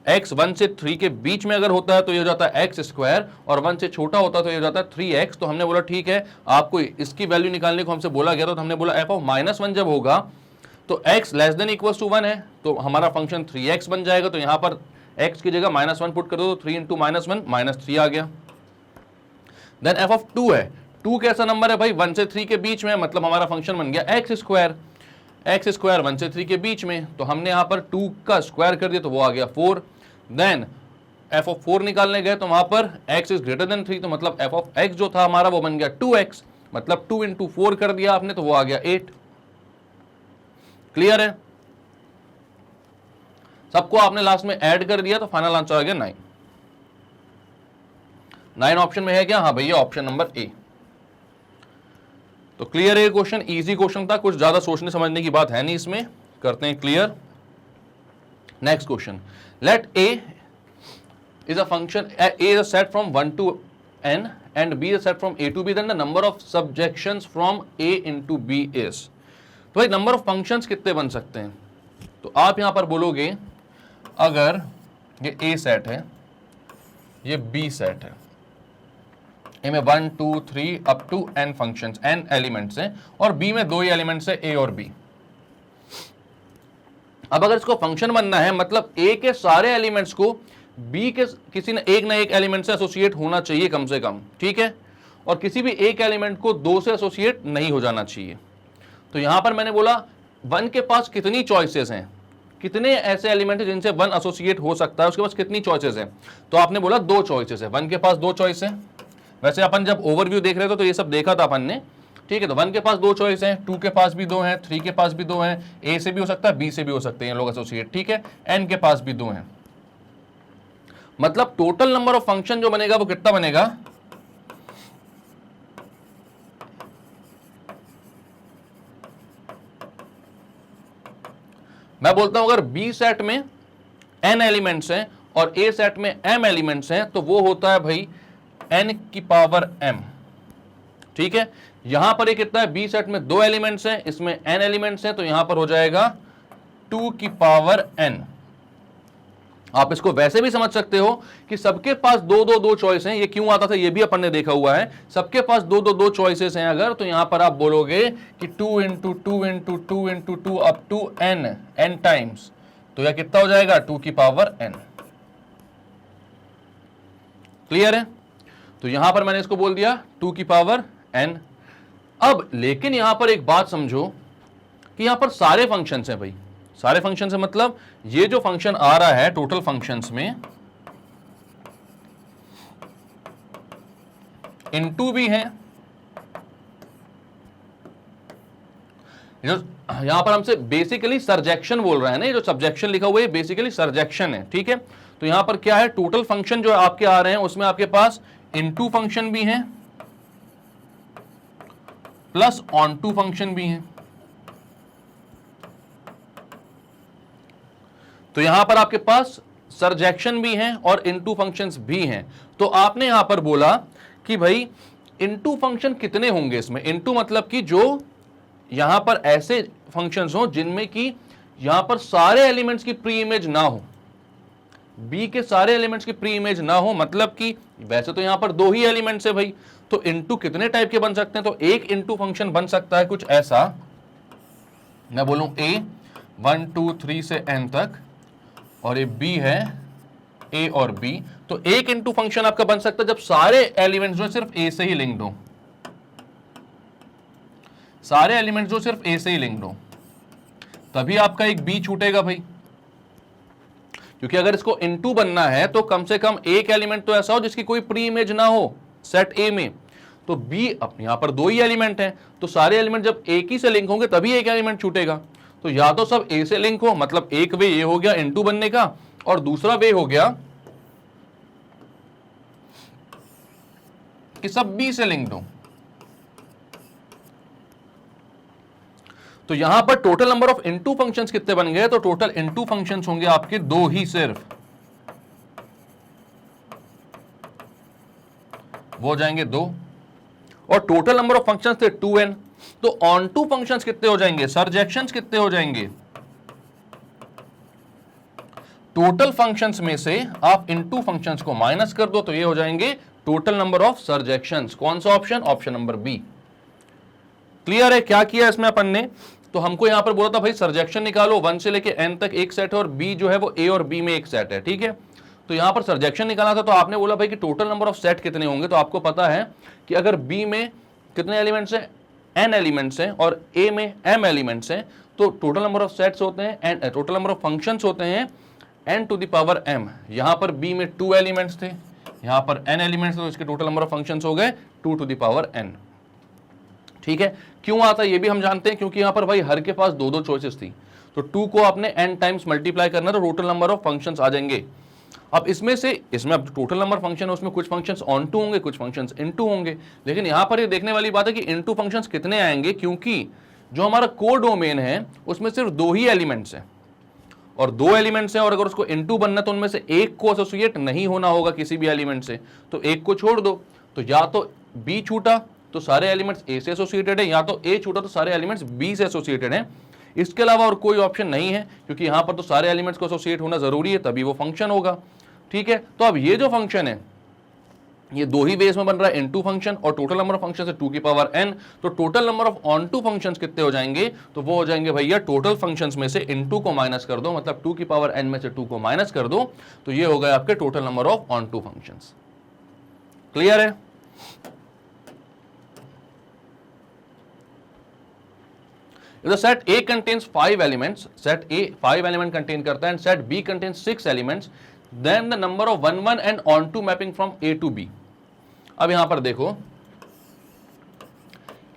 x 1 से 3 के बीच में अगर होता है तो ये हो जाता है x स्क्वायर, और 1 से छोटा होता है तो ये हो जाता है 3x। तो हमने बोला ठीक है, आपको इसकी वैल्यू निकालने को हमसे बोला गया, तो हमने बोला f of -1 जब होगा तो x less than equals to 1 है, तो हमारा फंक्शन 3x बन जाएगा। तो यहां पर x की जगह -1 पुट कर दो, तो 3 इंटू -1 -3 आ गया। देन f of 2 है, 2 कैसा नंबर है भाई, 1 से 3 के बीच में, मतलब हमारा फंक्शन बन गया x स्क्वायर। x स्क्वायर 1 से 3 के बीच में, तो हमने यहां पर 2 का स्क्वायर कर दिया तो वो आ गया 4। देन f of 4 निकालने गए तो वहां पर x इज ग्रेटर देन 3, तो मतलब f of x जो था हमारा वो बन गया 2x, मतलब 2 इंटू 4 कर दिया आपने तो वो आ गया 8। क्लियर है? सबको आपने लास्ट में ऐड कर दिया तो फाइनल आंसर आ गया 9। 9 ऑप्शन में है क्या, हाँ भैया ऑप्शन नंबर ए। तो क्लियर है, क्वेश्चन इजी क्वेश्चन था, कुछ ज्यादा सोचने समझने की बात है नहीं इसमें, करते हैं clear. Next question, let a is a function, A is a set from 1 to n and B is a set from A to B, then the number of subjections from A into B is. तो भाई नंबर ऑफ फंक्शंस कितने बन सकते हैं? तो आप यहां पर बोलोगे अगर ये A सेट है, ये B सेट है, इनमें 1 2 3 up to n functions, n elements हैं और B में 2 ही एलिमेंट्स है, A और B। अब अगर इसको फंक्शन बनना है मतलब A के सारे एलिमेंट्स को B के किसी न एक एलिमेंट से एसोसिएट होना चाहिए कम से कम, ठीक है, और किसी भी एक एलिमेंट को 2 से एसोसिएट नहीं हो जाना चाहिए। तो यहां पर मैंने बोला 1 के पास कितनी चॉइसेस हैं, कितने ऐसे एलिमेंट हैं जिनसे 1 एसोसिएट हो सकता है, उसके पास कितनी चॉइसेस हैं? तो आपने बोला 2 चॉइसेस है, 1 के पास 2 चॉइस है। वैसे अपन जब ओवरव्यू देख रहे थे तो ये सब देखा था अपन ने, ठीक है। तो 1 के पास 2 चॉइस हैं, 2 के पास भी 2 हैं, 3 के पास भी 2 हैं, A से भी हो सकता है, B से भी हो सकते हैं लोग एसोसिएट, ठीक है। n के पास भी 2 हैं, मतलब टोटल नंबर ऑफ फंक्शन जो बनेगा वो कितना बनेगा? मैं बोलता हूं अगर B सेट में n एलिमेंट्स हैं और A सेट में m एलिमेंट्स हैं तो वो होता है भाई n की पावर m, ठीक है। यहां पर ये कितना है? B सेट में 2 एलिमेंट्स हैं, इसमें n एलिमेंट्स हैं, तो यहां पर हो जाएगा 2 की पावर n। आप इसको वैसे भी समझ सकते हो कि सबके पास 2 चॉइस हैं। ये क्यों आता था ये भी अपन ने देखा हुआ है, सबके पास 2 चॉइसेस हैं अगर, तो यहां पर आप बोलोगे कि 2 into 2 into 2 into 2 up to n times, तो यह कितना हो जाएगा? 2 की पावर n। क्लियर है? तो यहां पर मैंने इसको बोल दिया 2 की पावर n। अब लेकिन यहां पर एक बात समझो कि यहां पर सारे फंक्शंस हैं भाई, सारे फंक्शन से मतलब ये जो फंक्शन आ रहा है टोटल फंक्शंस में इनटू भी है, यहां पर हमसे बेसिकली सरजेक्शन बोल रहे हैं ना, ये जो सब्जेक्शन लिखा हुआ है बेसिकली सरजेक्शन है, ठीक है। तो यहां पर क्या है? टोटल फंक्शन जो आपके आ रहे हैं उसमें आपके पास इनटू फंक्शन भी है प्लस ऑन टू फंक्शन भी है। तो यहां पर आपके पास सरजेक्शन भी है और इनटू फंक्शंस भी हैं। तो आपने यहां पर बोला कि भाई इनटू फंक्शन कितने होंगे इसमें? इनटू मतलब कि जो यहां पर ऐसे फंक्शंस हो जिनमें कि यहां पर सारे एलिमेंट्स की प्री इमेज ना हो, बी के सारे एलिमेंट्स की प्री इमेज ना हो, मतलब कि वैसे तो यहां पर 2 ही एलिमेंट्स है भाई, तो इनटू कितने टाइप के बन सकते हैं? तो एक इनटू फंक्शन बन सकता है कुछ ऐसा, मैं बोलूं A 1 2 3 से n तक और ये B है A और B, तो एक इनटू फंक्शन आपका बन सकता है जब सारे एलिमेंट्स जो सिर्फ A से ही लिंक्ड हो, सारे एलिमेंट्स जो सिर्फ A से ही लिंक्ड हो, तभी आपका एक B छूटेगा भाई। क्योंकि अगर इसको इनटू बनना है तो कम से कम एक एलिमेंट तो ऐसा हो जिसकी कोई प्री इमेज ना हो सेट A में, तो B अपने यहां पर 2 ही एलिमेंट हैं, तो सारे एलिमेंट जब एक ही से लिंक होंगे तभी एक एलिमेंट छूटेगा। तो या तो सब A से लिंक हो, मतलब एक वे ये हो गया इनटू बनने का, और दूसरा वे हो गया कि सब B से लिंक्ड हो। तो यहां पर total number of into functions कितने बन गए? तो टोटल इनटू फंक्शंस होंगे आपके 2 ही सिर्फ, वो हो जाएंगे 2, और टोटल नंबर ऑफ फंक्शंस थे 2n, तो ऑन टू फंक्शंस कितने हो जाएंगे? सरजेक्शंस कितने हो जाएंगे? टोटल फंक्शंस में से आप इनटू फंक्शंस को माइनस कर दो तो ये हो जाएंगे टोटल नंबर ऑफ सरजेक्शंस। कौन सा option? Option number B. Clear है? क्या किया इसमें अपन ने? तो हमको यहां पर बोला था भाई सरजेक्शन निकालो, 1 से लेके n तक एक सेट है और b जो है वो a और b में एक सेट है, ठीक है। तो यहां पर सरजेक्शन निकालना था, तो आपने बोला भाई कि टोटल नंबर ऑफ सेट कितने होंगे, तो आपको पता है कि अगर b में कितने एलिमेंट्स हैं? n एलिमेंट्स हैं, और a में m एलिमेंट्स हैं, तो टोटल नंबर ऑफ सेट्स होते हैं, टोटल नंबर ऑफ फंक्शंस होते हैं n to the power m। यहां पर b में 2 एलिमेंट्स थे, यहां पर n एलिमेंट्स, तो इसके टोटल नंबर ऑफ फंक्शंस हो गए 2 टू द पावर n, ठीक है। क्यों आता है ये भी हम जानते हैं, क्योंकि यहां पर भाई हर के पास 2 चॉइसेस थी, तो 2 को आपने n टाइम्स मल्टीप्लाई करना तो टोटल नंबर ऑफ फंक्शंस आ जाएंगे। अब इसमें अब टोटल नंबर फंक्शन है उसमें कुछ फंक्शंस ऑन टू होंगे, कुछ फंक्शंस इनटू होंगे, लेकिन यहां पर ये देखने वाली बात है कि इनटू फंक्शंस कितने आएंगे, क्योंकि जो हमारा कोड डोमेन है उसमें सिर्फ 2 ही एलिमेंट्स हैं, और दो एलिमेंट्स हैं और अगर उसको इनटू बनना तो उनमें से एक को एसोसिएट नहीं होना होगा किसी भी एलिमेंट से, तो एक को छोड़ दो। तो या तो बी छूटा तो सारे एलिमेंट्स ए से एसोसिएटेड है, या तो ए छूटा तो सारे एलिमेंट्स बी से एसोसिएटेड हैं। इसके अलावा और कोई ऑप्शन नहीं है, क्योंकि यहां पर तो सारे एलिमेंट्स को एसोसिएट होना जरूरी है, तभी वो फंक्शन होगा। ठीक है, तो अब ये जो फंक्शन है ये दो ही बेस में बन रहा है, इनटू फंक्शन, और टोटल नंबर ऑफ फंक्शन है 2 की पावर n। तो total number of onto function कितने हो जाएंगे, तो वो हो जाएंगे भैया टोटल फंक्शंस में से इनटू को माइनस कर दो, मतलब 2 की पावर n में से 2 को माइनस कर दो, तो ये हो गए आपके total number of onto functions. Clear है? If the set A contains 5 elements, set A 5 element contain करता है and set B contains 6 elements, then the number of 1 1 and onto mapping from A to B। अब यहां पर देखो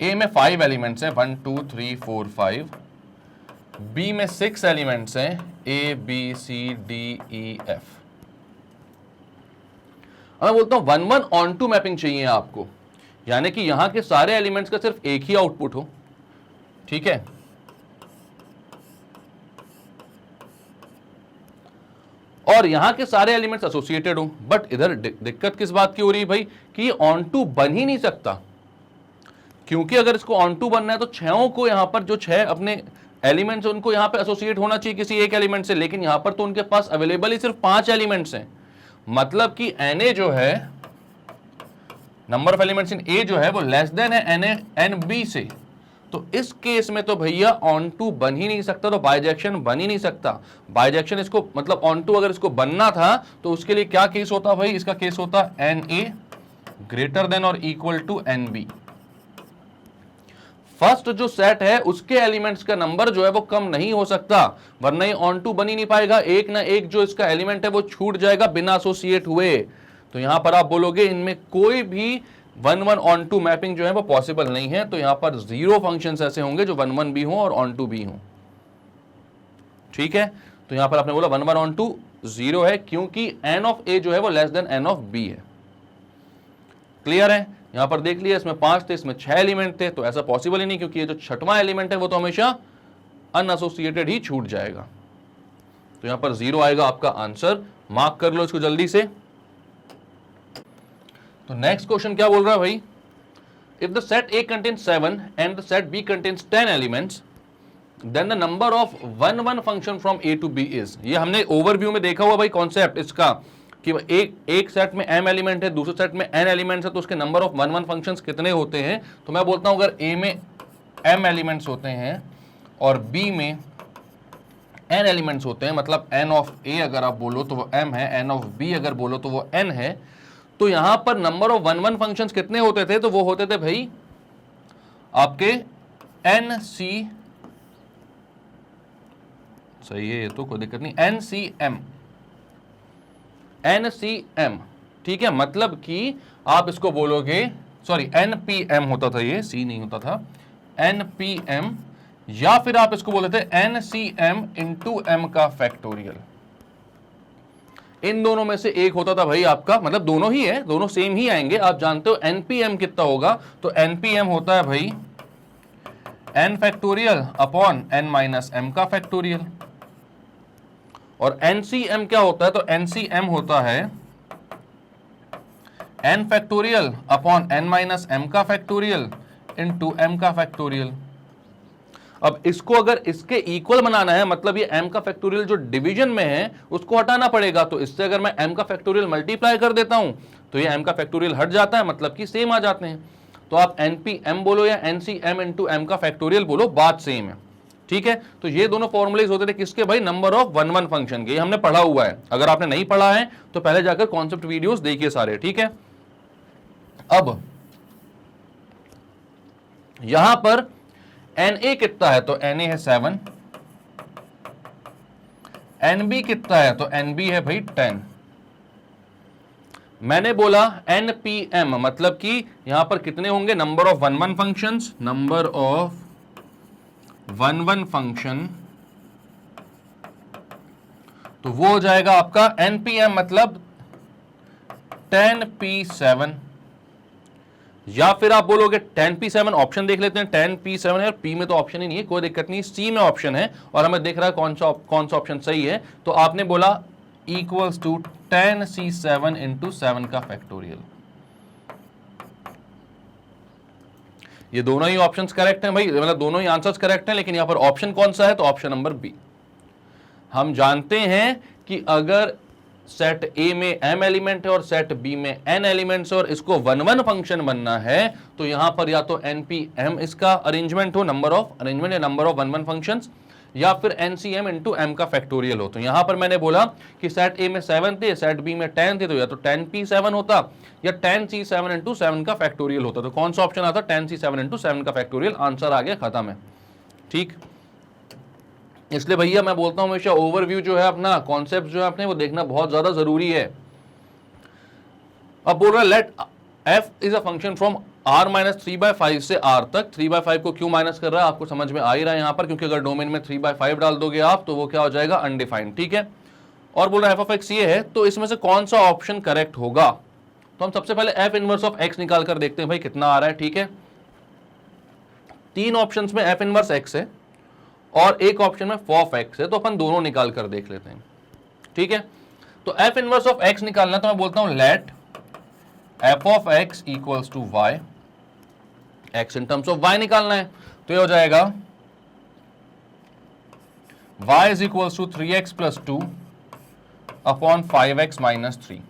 A में 5 एलिमेंट्स हैं 1 2 3 4 5, B में 6 एलिमेंट्स हैं A B C D E F। अब मैं बोलता हूं 1 1 onto मैपिंग चाहिए आपको, यानी कि यहां के सारे एलिमेंट्स का सिर्फ एक ही आउटपुट हो। ठीक है, और यहां के सारे एलिमेंट्स एसोसिएटेड हो, बट इधर दिक्कत किस बात की हो रही है भाई कि ये ऑन टू बन ही नहीं सकता, क्योंकि अगर इसको ऑन टू बनना है तो छहों को यहां पर जो 6 अपने एलिमेंट्स उनको यहां पे एसोसिएट होना चाहिए किसी एक एलिमेंट से, लेकिन यहां पर तो उनके पास अवेलेबल ही सिर्फ 5 एलिमेंट्स हैं। मतलब कि Na जो है नंबर ऑफ एलिमेंट्स इन ए जो है वो लेस देन है एन बी से, तो इस केस में तो भैया ऑन टू बन ही नहीं सकता, तो बाइजेक्शन बन ही नहीं सकता। बाइजेक्शन इसको मतलब ऑन टू अगर इसको बनना था तो उसके लिए क्या केस होता भाई, इसका केस होता एन ए ग्रेटर देन और equal to n B. First जो सेट है उसके एलिमेंट्स का नंबर जो है वो कम नहीं हो सकता, वरना ये ऑन टू बन ही नहीं पाएगा। एक ना एक जो इसका एलिमेंट है वो छूट जाएगा बिना एसोसिएट हुए। तो यहां पर आप बोलोगे इनमें कोई भी 1 1 ऑन टू मैपिंग जो है वो पॉसिबल नहीं है, तो यहां पर 0 फंक्शंस ऐसे होंगे जो 1 1 भी हो और ऑन टू भी हो। ठीक है, तो यहां पर आपने बोला 1 1 ऑन टू 0 है, क्योंकि एन ऑफ ए जो है वो less than n of B है। क्लियर है? यहां पर देख लिया इसमें 5 थे, इसमें 6 एलिमेंट थे, तो ऐसा पॉसिबल ही नहीं, क्योंकि ये जो छठवां एलिमेंट है वो तो हमेशा अनएसोसिएटेड ही छूट जाएगा। तो यहां पर 0 आएगा आपका आंसर, मार्क कर लो इसको जल्दी से। तो नेक्स्ट क्वेश्चन क्या बोल रहा है भाई, if the set A contains 7 and the set B contains 10 elements, then the number of 1 1 function from A to B is। ये हमने ओवरव्यू में देखा हुआ भाई कॉन्सेप्ट इसका कि एक सेट में m एलिमेंट है, दूसरे सेट में n एलिमेंट्स है, तो उसके नंबर ऑफ 1 1 फंक्शंस कितने होते हैं। तो मैं बोलता हूं अगर A में m एलिमेंट्स होते हैं और B में n एलिमेंट्स होते हैं, मतलब n ऑफ A अगर आप बोलो तो वो m है, n ऑफ B अगर बोलो तो वो n है, तो यहां पर नंबर ऑफ 1 1 फंक्शंस कितने होते थे, तो वो होते थे भाई आपके एन सी, सही है ये तो कोई दिक्कत नहीं, एन सी एम। ठीक है, मतलब कि आप इसको बोलोगे, सॉरी एनपीएम होता था, ये सी नहीं होता था, एनपीएम, या फिर आप इसको बोलते थे एनसीएम इंटू एम का फैक्टोरियल। इन दोनों में से एक होता था भाई आपका, मतलब दोनों ही है, दोनों सेम ही आएंगे। आप जानते हो एनपीएम कितना होगा, तो एनपीएम होता है भाई n factorial upon n minus m का फैक्टोरियल, और एनसीएम क्या होता है, तो एनसीएम होता है n factorial upon n minus m का फैक्टोरियल इंटू एम का फैक्टोरियल। अब इसको अगर इसके इक्वल बनाना है, मतलब ये m का फैक्टोरियल जो डिवीजन में है उसको हटाना पड़ेगा, तो इससे अगर मैं m का फैक्टोरियल मल्टीप्लाई कर देता हूं तो ये m का फैक्टोरियल हट जाता है, मतलब कि सेम आ जाते हैं। तो आप npm बोलो या ncm इंटू m का फैक्टोरियल बोलो, बात सेम है। ठीक है, तो ये दोनों फॉर्मुलेज होते थे किसके भाई, नंबर ऑफ 1 1 फंक्शन के। ये हमने पढ़ा हुआ है, अगर आपने नहीं पढ़ा है तो पहले जाकर कॉन्सेप्ट वीडियोस देखिए सारे। ठीक है, अब यहां पर Na कितना है, तो Na है 7, Nb कितना है, तो Nb है भाई 10। मैंने बोला Npm, मतलब कि यहां पर कितने होंगे, number of 1 1 functions, number of 1 1 function, तो वो हो जाएगा आपका Npm मतलब 10p7, या फिर आप बोलोगे 10p7, ऑप्शन देख लेते हैं 10p7 है और p में तो ऑप्शन ही नहीं है, कोई दिक्कत नहीं, c में ऑप्शन है और हमें दिख रहा है कौन सा ऑप्शन सही है। तो आपने बोला इक्वल्स टू 10c7 इंटू 7 का फैक्टोरियल। ये दोनों ही ऑप्शंस करेक्ट हैं भाई, मतलब दोनों ही आंसर्स करेक्ट हैं, लेकिन यहां पर ऑप्शन कौन सा है, तो ऑप्शन नंबर बी। हम जानते हैं कि अगर सेट ए में m एलिमेंट है और सेट बी में n एलिमेंट्स है और इसको 1-1 फंक्शन बनना है, तो यहां पर या तो npm इसका अरेंजमेंट हो, नंबर ऑफ अरेंजमेंट या नंबर ऑफ 1-1 फंक्शंस, या फिर nCm इंटू m का फैक्टोरियल हो। तो यहां पर मैंने बोला कि सेट ए में 7 थे, सेट बी में 10 थे, तो या तो 10p7 होता या 10c7 इंटू 7 का फैक्टोरियल होता। तो कौन सा ऑप्शन आता, 10c7 इंटू 7 का फैक्टोरियल। आंसर आ गया, खत्म है। ठीक, इसलिए भैया मैं बोलता हूं हमेशा ओवरव्यू जो है अपना, कॉन्सेप्ट जो है अपने, वो देखना बहुत ज्यादा जरूरी है। अब बोल रहा है let f is a function from r minus 3/5 से r तक। 3/5 को क्यों माइनस कर रहा है आपको समझ में आ ही रहा है यहां पर, क्योंकि अगर डोमेन में 3/5 डाल दोगे आप तो वो क्या हो जाएगा, अनडिफाइंड। ठीक है, और बोल रहा है f ऑफ x ये है, तो इसमें से कौन सा ऑप्शन करेक्ट होगा। तो हम सबसे पहले f इनवर्स ऑफ x निकाल कर देखते हैं भाई कितना आ रहा है। ठीक है, 3 ऑप्शंस में f इनवर्स x है और एक ऑप्शन में f ऑफ x है, तो अपन दोनों निकाल कर देख लेते हैं। ठीक है, तो f इनवर्स ऑफ x निकालना है, तो मैं बोलता हूं let f of x equals to y, x in terms of y निकालना है, तो ये हो जाएगा y is equals to 3x plus 2 upon 5x minus 3।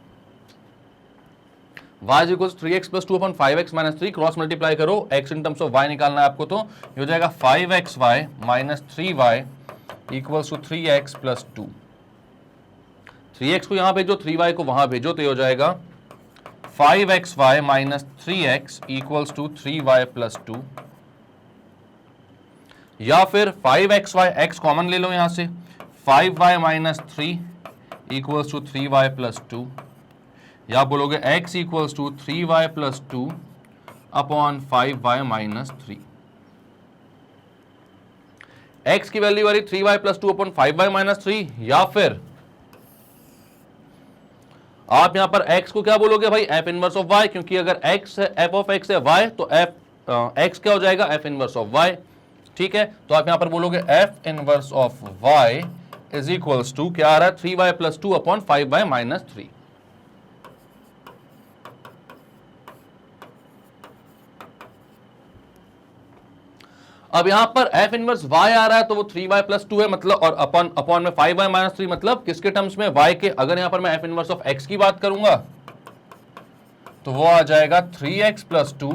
y is equals 3x plus 2 upon 5x minus 3, cross multiply करो, x in terms of y निकालना है आपको, तो ये हो जाएगा 5xy minus 3y equals to 3x plus 2। 3x को यहां भेजो, 3y को वहां भेजो, तो ये हो जाएगा 5xy minus 3x equals to 3y plus 2, या फिर 5xy, x कॉमन ले लो यहां से, 5y minus 3 equals to 3y plus 2, या बोलोगे x equals to 3y plus 2 upon 5y minus 3। x की वैल्यू वाली 3y plus 2 upon 5y minus 3, या फिर आप यहां पर x को क्या बोलोगे भाई, f इनवर्स ऑफ y, क्योंकि अगर x है, f ऑफ x है y, तो x क्या हो जाएगा, f इनवर्स ऑफ y। ठीक है, तो आप यहां पर बोलोगे f inverse of y is equals to क्या आ रहा है, 3y plus 2 upon 5y minus 3। अब यहां पर f इनवर्स y आ रहा है, तो वो 3y प्लस 2 है, मतलब, और अपॉन में 5y माइनस 3, मतलब किसके टर्म्स में, y के। अगर यहां पर मैं f इनवर्स ऑफ x की बात करूंगा तो वो आ जाएगा 3x plus 2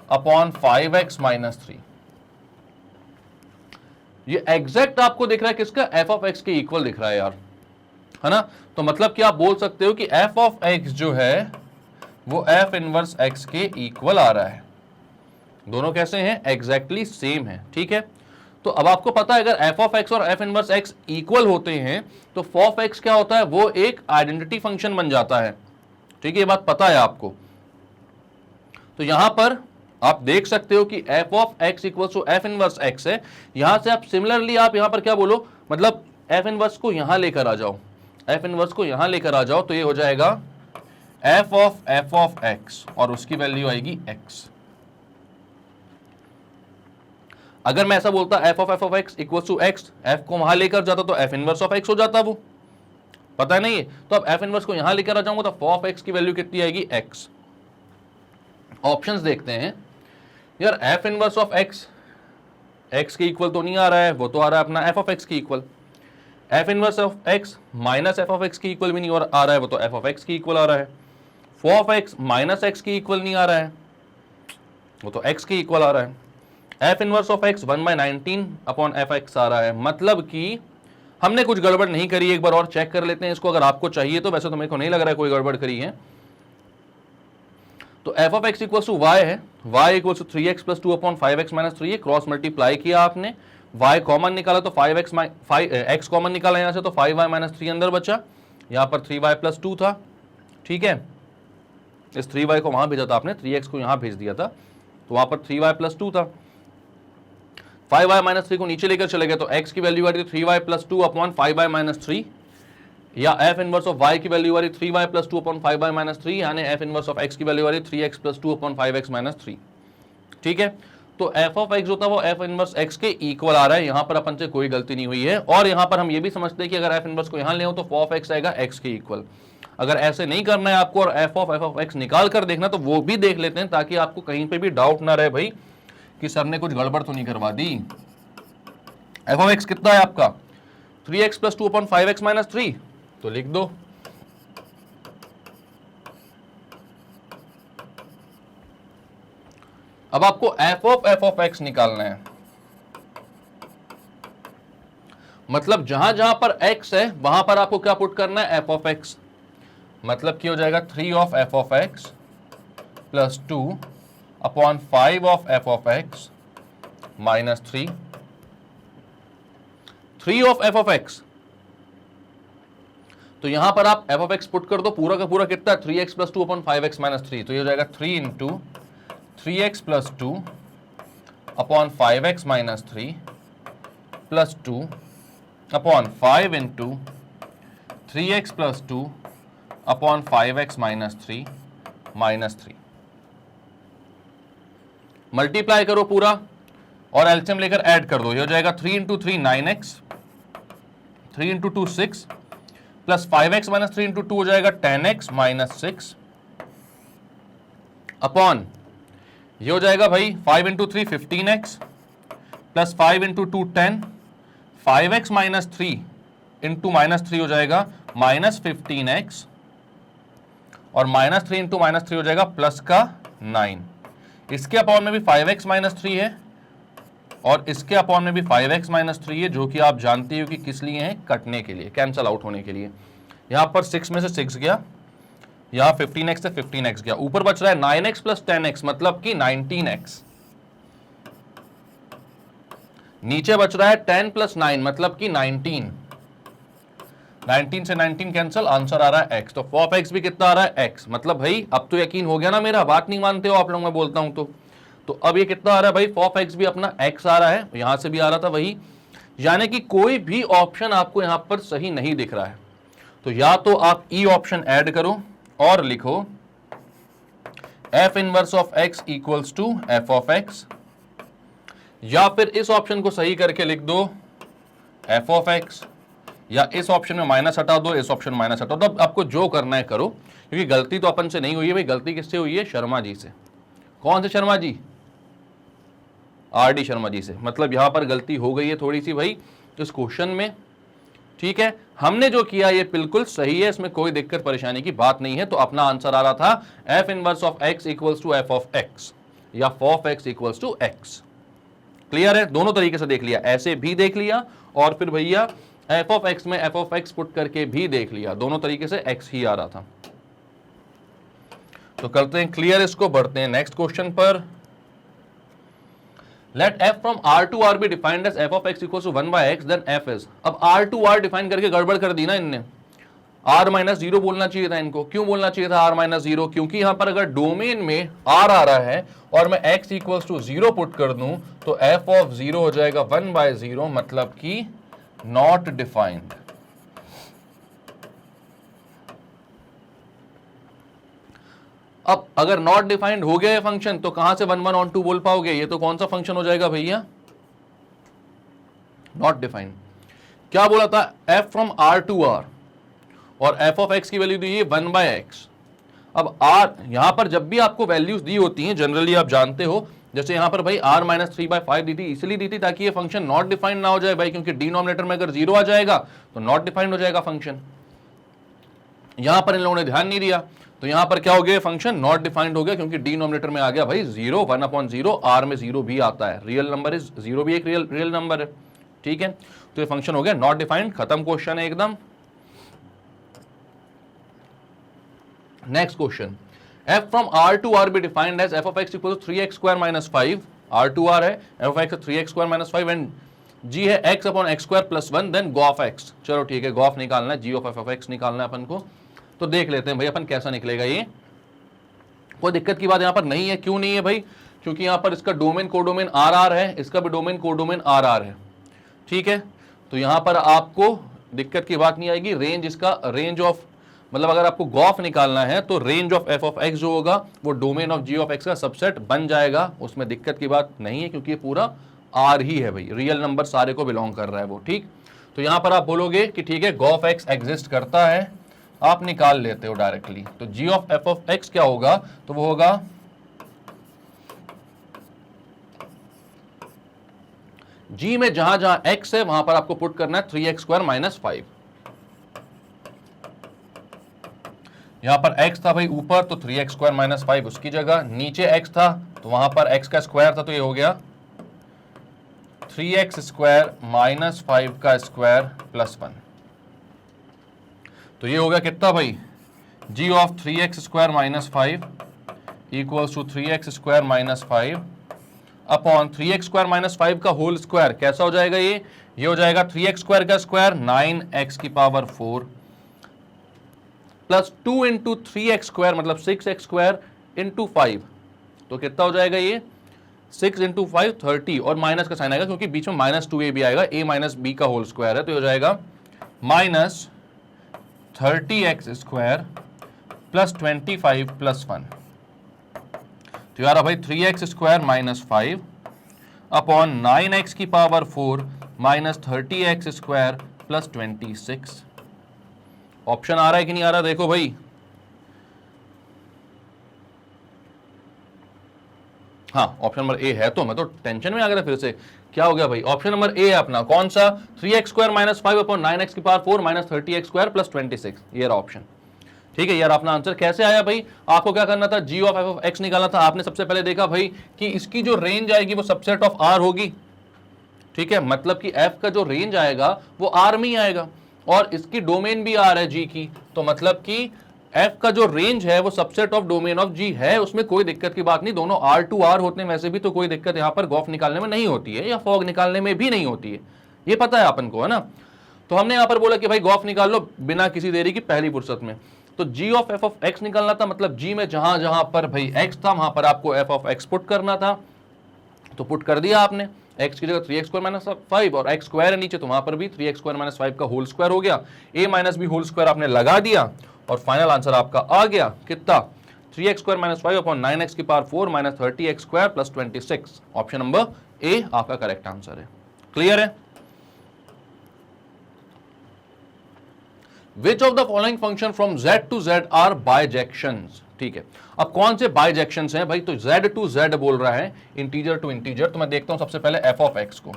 upon 5x minus 3। ये एग्जैक्ट आपको दिख रहा है किसका, f ऑफ x के इक्वल दिख रहा है यार, है ना। तो मतलब कि आप बोल सकते हो कि f ऑफ x जो है वो f इनवर्स x के इक्वल आ रहा है। दोनों कैसे हैं, एग्जैक्टली सेम है। ठीक है, तो अब आपको पता है अगर f ऑफ x और f इनवर्स x इक्वल होते हैं तो f ऑफ x क्या होता है, वो एक आइडेंटिटी फंक्शन बन जाता है। ठीक है, ये बात पता है आपको। तो यहां पर आप देख सकते हो कि f of x equals to f inverse x है। यहां से आप सिमिलरली आप यहां पर क्या बोलो, मतलब f इनवर्स को यहां लेकर आ जाओ, f इनवर्स को यहां लेकर आ जाओ, तो ये हो जाएगा f ऑफ x और उसकी वैल्यू आएगी x। अगर मैं ऐसा बोलता f of x equals to x, f को वहां लेकर जाता तो f इनवर्स ऑफ x हो जाता, वो पता है नहीं है। तो अब f इनवर्स को यहां लेकर आ जाऊंगा तो f ऑफ x की वैल्यू कितनी आएगी, x। ऑप्शंस देखते हैं यार, f inverse of x x के इक्वल तो नहीं आ रहा है, वो तो आ रहा है अपना f ऑफ x के equal. f inverse of x minus f of x के इक्वल भी नहीं आ रहा है, वो तो f ऑफ x के इक्वल आ रहा है। f of x minus x के इक्वल नहीं आ रहा है, वो तो x के इक्वल आ रहा है। f inverse of x 1/19 upon fx आ रहा है, मतलब कि हमने कुछ गड़बड़ नहीं करी। एक बार और चेक कर लेते हैं इसको, अगर आपको चाहिए तो। वैसे तो मेरे को नहीं लग रहा है कोई गड़बड़ करी है। तो f of x equals to y है, y equals to 3x plus 2 upon 5x minus 3 है। क्रॉस मल्टीप्लाई किया आपने, y कॉमन निकाला तो 5x कॉमन निकाला यहां से, तो 5y माइनस 3 अंदर बचा, यहां पर 3y प्लस 2 था। ठीक है, इस 3y को वहां भेजा था आपने, 3x को यहां भेज दिया था, तो वहां पर 3y प्लस 2 था। 5y माइनस 3 को नीचे लेकर चले गए तो x की वैल्यू आ रही थी 3y plus 2 upon 5y minus 3। या एफ इनवर्स ऑफ वाई की वैल्यू आ रही 3y plus 2 upon 5y minus 3, यानी एफ इनवर्स ऑफ एक्स की वैल्यू आ रही 3x plus 2 upon 5x minus 3। ठीक है, तो एफ ऑफ एक्स होता है वो एफ इनवर्स एक्स के इक्वल आ रहा है, यहां पर अपन से कोई गलती नहीं हुई है। और यहां पर हम ये भी समझते हैं कि अगर एफ इनवर्स को यहां ले तो ऑफ एक्स आएगा एक्स के इक्वल। अगर ऐसे नहीं करना है आपको और एफ ऑफ एक्स निकाल कर देखना तो वो भी देख लेते हैं, ताकि आपको कहीं पे भी डाउट ना रहे भाई कि सर ने कुछ गड़बड़ तो नहीं करवा दी। एफ ऑफ एक्स कितना है आपका 3x plus 2 upon 5x minus 3, तो लिख दो। अब आपको एफ ऑफ एक्स निकालना है, मतलब जहां जहां पर x है वहां पर आपको क्या पुट करना है एफ ऑफ एक्स, मतलब क्या हो जाएगा 3 of f of x plus 2 upon 5 of f of x minus 3 of f of x. तो यहां पर आप एफ ऑफ एक्स पुट कर दो, पूरा का पूरा कितना 3x plus 2 upon 5x minus 3, तो ये हो जाएगा 3 into 3x plus 2 upon 5x minus 3 plus 2 upon 5 into 3x plus 2 upon 5x minus 3 minus 3। Multiply करो पूरा और एलसीएम लेकर ऐड कर दो, ये हो जाएगा 3 into 3 9x, 3 into 2 6 plus 5x minus 3 into 2 हो जाएगा 10x माइनस 6 अपॉन ये हो जाएगा भाई 5 into 3 15x plus 5 into 2 10, 5x minus 3 into minus 3 हो जाएगा माइनस 15x और माइनस 3 इंटू माइनस 3 हो जाएगा प्लस का 9। इसके अपॉन में भी 5x माइनस 3 है और इसके अपॉन में भी 5x माइनस 3 है, जो कि आप जानते हो कि किस लिए है, कटने के लिए, कैंसल आउट होने के लिए। यहां पर 6 में से 6 गया, यहां 15x से 15x गया, ऊपर बच रहा है 9x प्लस 10x मतलब कि 19x, नीचे बच रहा है 10 प्लस 9 मतलब कि 19 से 19 कैंसल, आंसर आ रहा है x। तो ऑफ x भी कितना आ रहा है x, मतलब भाई अब तो यकीन हो गया ना, मेरा बात नहीं मानते हो आप लोग, मैं बोलता हूं तो अब ये कितना आ रहा है भाई ऑफ x भी अपना x आ रहा है, यहां से भी आ रहा था वही, यानी कि कोई भी ऑप्शन आपको यहां पर सही नहीं दिख रहा है। तो या तो आप ई ऑप्शन ऐड करो और लिखो f inverse of x equals to f of x, या फिर इस ऑप्शन को सही करके लिख दो एफ ऑफ x, या इस ऑप्शन में माइनस हटा दो, इस ऑप्शन माइनस हटा दो। अब आपको जो करना है करो, क्योंकि गलती तो अपन से नहीं हुई है भाई, गलती किससे हुई है, शर्मा जी से। कौन से शर्मा जी, आर डी शर्मा जी से, मतलब यहां पर गलती हो गई है थोड़ी सी भाई इस क्वेश्चन में। ठीक है, हमने जो किया ये बिल्कुल सही है, इसमें कोई दिक्कत परेशानी की बात नहीं है। तो अपना आंसर आ रहा था f inverse of x equals to f of x या of x equals to x. Clear है, दोनों तरीके से देख लिया, ऐसे भी देख लिया और फिर भैया एफ ऑफ एक्स में एफ ऑफ एक्स पुट करके भी देख लिया, दोनों तरीके से एक्स ही आ रहा था। तो करते हैं क्लियर इसको, बढ़ते हैं नेक्स्ट क्वेश्चन पर। Let f from R to R be defined as f of x equals to 1 by x, then f is। अब R to R डिफाइन करके गड़बड़ कर दी ना इनने, R माइनस 0 बोलना चाहिए था इनको। क्यों बोलना चाहिए था R माइनस 0? क्योंकि यहां पर अगर डोमेन में R आ रहा है और मैं x इक्वल्स टू 0 पुट कर दूं तो f ऑफ 0 हो जाएगा 1 by 0, मतलब कि नॉट डिफाइंड। अब अगर नॉट डिफाइंड हो गया ये फंक्शन तो कहां से 1 1 ऑन 2 बोल पाओगे? ये तो कौन सा फंक्शन हो जाएगा भैया, नॉट डिफाइंड। क्या बोला था, f from R to R, और f ऑफ x की वैल्यू दी है 1 बाय x। अब R यहां पर जब भी आपको वैल्यूज दी होती हैं जनरली आप जानते हो, जैसे यहां पर भाई R माइनस 3/5 दी थी, इसलिए दी थी ताकि ये फंक्शन नॉट डिफाइंड ना हो जाए भाई, क्योंकि डिनोमिनेटर में अगर 0 आ जाएगा तो नॉट डिफाइंड हो जाएगा फंक्शन। यहां पर इन लोगों ने ध्यान नहीं दिया, तो यहां पर क्या हो गया, फंक्शन नॉट डिफाइंड हो गया, क्योंकि डिनोमिनेटर में आ गया भाई 0, 1/0, R में 0 भी आता है, रियल नंबर इज 0 भी एक रियल नंबर है। ठीक है, तो ये फंक्शन हो गया नॉट डिफाइंड, खत्म क्वेश्चन है एकदम। Next question, f from R to R be defined as f of x equal to 3x square minus 5। R to R है, f of x 3x square minus 5 and g है x upon x square plus 1, then gof x। चलो ठीक है, गो ऑफ निकालना है, g of f of x निकालना है अपन को। तो देख लेते हैं भाई अपन कैसा निकलेगा ये, कोई दिक्कत की बात यहां पर नहीं है। क्यों नहीं है भाई, क्योंकि यहां पर इसका डोमेन कोडोमेन RR है, इसका भी डोमेन कोडोमेन RR है। ठीक है, तो यहां पर आपको दिक्कत की बात नहीं आएगी। रेंज इसका रेंज ऑफ मतलब अगर आपको गॉफ निकालना है तो range of f of x जो होगा वो domain of g of x का सबसेट बन जाएगा, उसमें दिक्कत की बात नहीं है क्योंकि ये पूरा आर ही है भाई, रियल नंबर सारे को बिलोंग कर रहा है वो, ठीक। तो यहां पर आप बोलोगे कि ठीक है गॉफ एक्स एग्जिस्ट करता है, आप निकाल लेते हो डायरेक्टली। तो जी ऑफ एफ ऑफ एक्स क्या होगा, तो वो होगा जी में जहां जहां एक्स है वहां पर आपको पुट करना है 3x² - 5। यहां पर x था भाई ऊपर तो 3x² - 5 उसकी जगह, नीचे x था तो वहां पर x का स्क्वायर था तो ये हो गया 3x² - 5 का स्क्वायर प्लस 1। तो ये हो गया कितना भाई, g of 3x² - 5 equals to 3x² - 5 upon 3x² - 5 का होल स्क्वायर। कैसा हो जाएगा ये हो जाएगा 3x² का स्क्वायर 9x की पावर 4 प्लस 2 इंटू 3x² मतलब 6x² इंटू 5। तो कितना हो जाएगा ये 6 इंटू 5 30 और माइनस का साइन आएगा क्योंकि बीच में -2a भी आएगा, a माइनस बी का होल स्क्वायर है तो हो जाएगा -30x² प्लस 25 प्लस 1। तो यार भाई 3x² - 5 अपॉन 9x की पावर 4 -30x² प्लस 26। ऑप्शन आ रहा है कि नहीं आ रहा, देखो भाई। हाँ ऑप्शन नंबर ए है, तो मैं तो टेंशन में आ गया फिर से, क्या हो गया भाई, ऑप्शन नंबर ए है अपना, कौन सा 3x² - 5 अपॉन 9x की पावर 4 -30x² प्लस 26, ये रहा ऑप्शन। ठीक है यार, अपना आंसर कैसे आया भाई, आपको क्या करना था, जी ऑफ एफ ऑफ एक्स निकालना था। आपने सबसे पहले देखा भाई कि इसकी जो रेंज आएगी वो सबसेट ऑफ आर होगी, ठीक है, मतलब कि एफ का जो रेंज आएगा वो आर में ही आएगा और इसकी डोमेन भी आर है जी की, तो मतलब कि एफ का जो रेंज है वो सबसेट ऑफ डोमेन ऑफ जी है, उसमें कोई दिक्कत की बात नहीं, दोनों आर टू आर होते हैं वैसे भी, तो कोई दिक्कत यहां पर गॉफ निकालने में नहीं होती है या फॉग निकालने में भी नहीं होती है, ये पता है अपन को, है ना। तो हमने यहां पर बोला कि भाई गॉफ निकाल लो बिना किसी देरी की पहली फुर्सत में। तो जी ऑफ एफ ऑफ एक्स निकालना था, मतलब जी में जहां जहां पर भाई एक्स था वहां पर आपको एफ ऑफ एक्स पुट करना था, तो पुट कर दिया आपने, x की जगह 3x² - 5 और x स्क्वायर है नीचे तो वहां पर भी 3x² - 5 का होल स्क्वायर हो गया, a minus b whole square आपने लगा दिया और फाइनल आंसर आपका आ गया कितना 3x² - 5 अपॉन 9x की power 4 -30x² plus 26। Option number A आपका करेक्ट आंसर है। क्लियर है। Which of the following function from z to z are bijections? ठीक है, अब कौन से बाइजेक्शंस हैं भाई, तो z टू z बोल रहा है, इंटीजर टू इंटीजर। तो मैं देखता हूं सबसे पहले f ऑफ x को,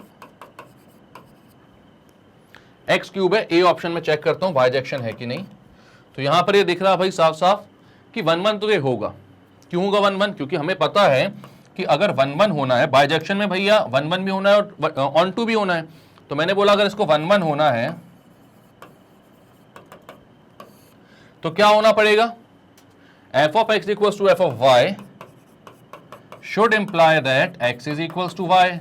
x क्यूब है, a ऑप्शन में चेक करता हूं बाइजेक्शन है कि नहीं। तो यहां पर ये दिख रहा है भाई साफ साफ कि 1 1 तो ये होगा। क्यों होगा 1 1, क्योंकि हमें पता है कि अगर 1 1 होना है बाइजेक्शन में भैया 1 1 भी होना है और ऑन टू भी होना है। तो मैंने बोला अगर इसको 1 1 होना है तो क्या होना पड़ेगा, f of x equals to f of y should imply that x is equals to y।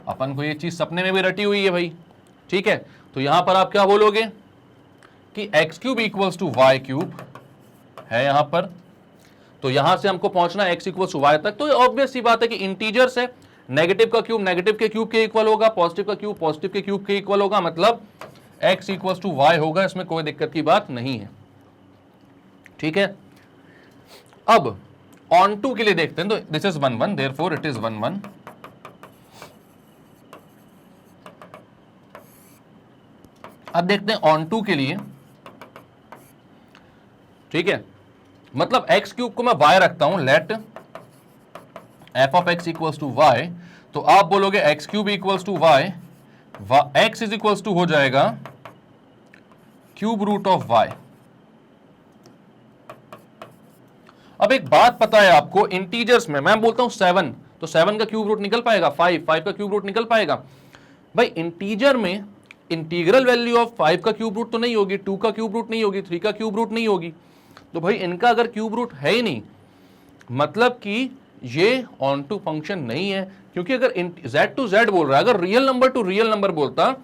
अपन को ये चीज सपने में भी रटी हुई है भाई, ठीक है। तो यहां पर आप क्या बोलोगे कि x cube equals to y cube है यहां पर, तो यहां से हमको पहुंचना x इक्वल्स टू y तक। तो ऑब्वियस सी बात है कि इंटीजर्स है, नेगेटिव का क्यूब नेगेटिव के क्यूब के इक्वल होगा, पॉजिटिव का क्यूब पॉजिटिव के क्यूब के इक्वल होगा, मतलब x इक्वल्स टू y होगा, इसमें कोई दिक्कत की बात नहीं है, ठीक है। अब ऑन टू के लिए देखते हैं, तो this is 1 1 therefore it is 1 1। अब देखते हैं ऑन टू के लिए, ठीक है, मतलब x क्यूब को मैं y रखता हूं, let f of x equals to y, तो आप बोलोगे x cube equals to y, x is equals to हो जाएगा क्यूब रूट ऑफ y। अब एक बात पता है आपको, इंटीजर्स में मैं बोलता हूं 7, तो 7 का क्यूब रूट निकल पाएगा, 5 का क्यूब रूट निकल पाएगा भाई। इंटीजर में इंटीग्रल वैल्यू ऑफ 5 का क्यूब रूट तो नहीं होगी, 2 का क्यूब रूट नहीं होगी, 3 का क्यूब रूट नहीं होगी, तो भाई इनका अगर क्यूब रूट है ही नहीं, मतलब कि ये ऑन टू फंक्शन नहीं है। क्योंकि अगर z टू z बोल रहा है, अगर real number two real number बोलता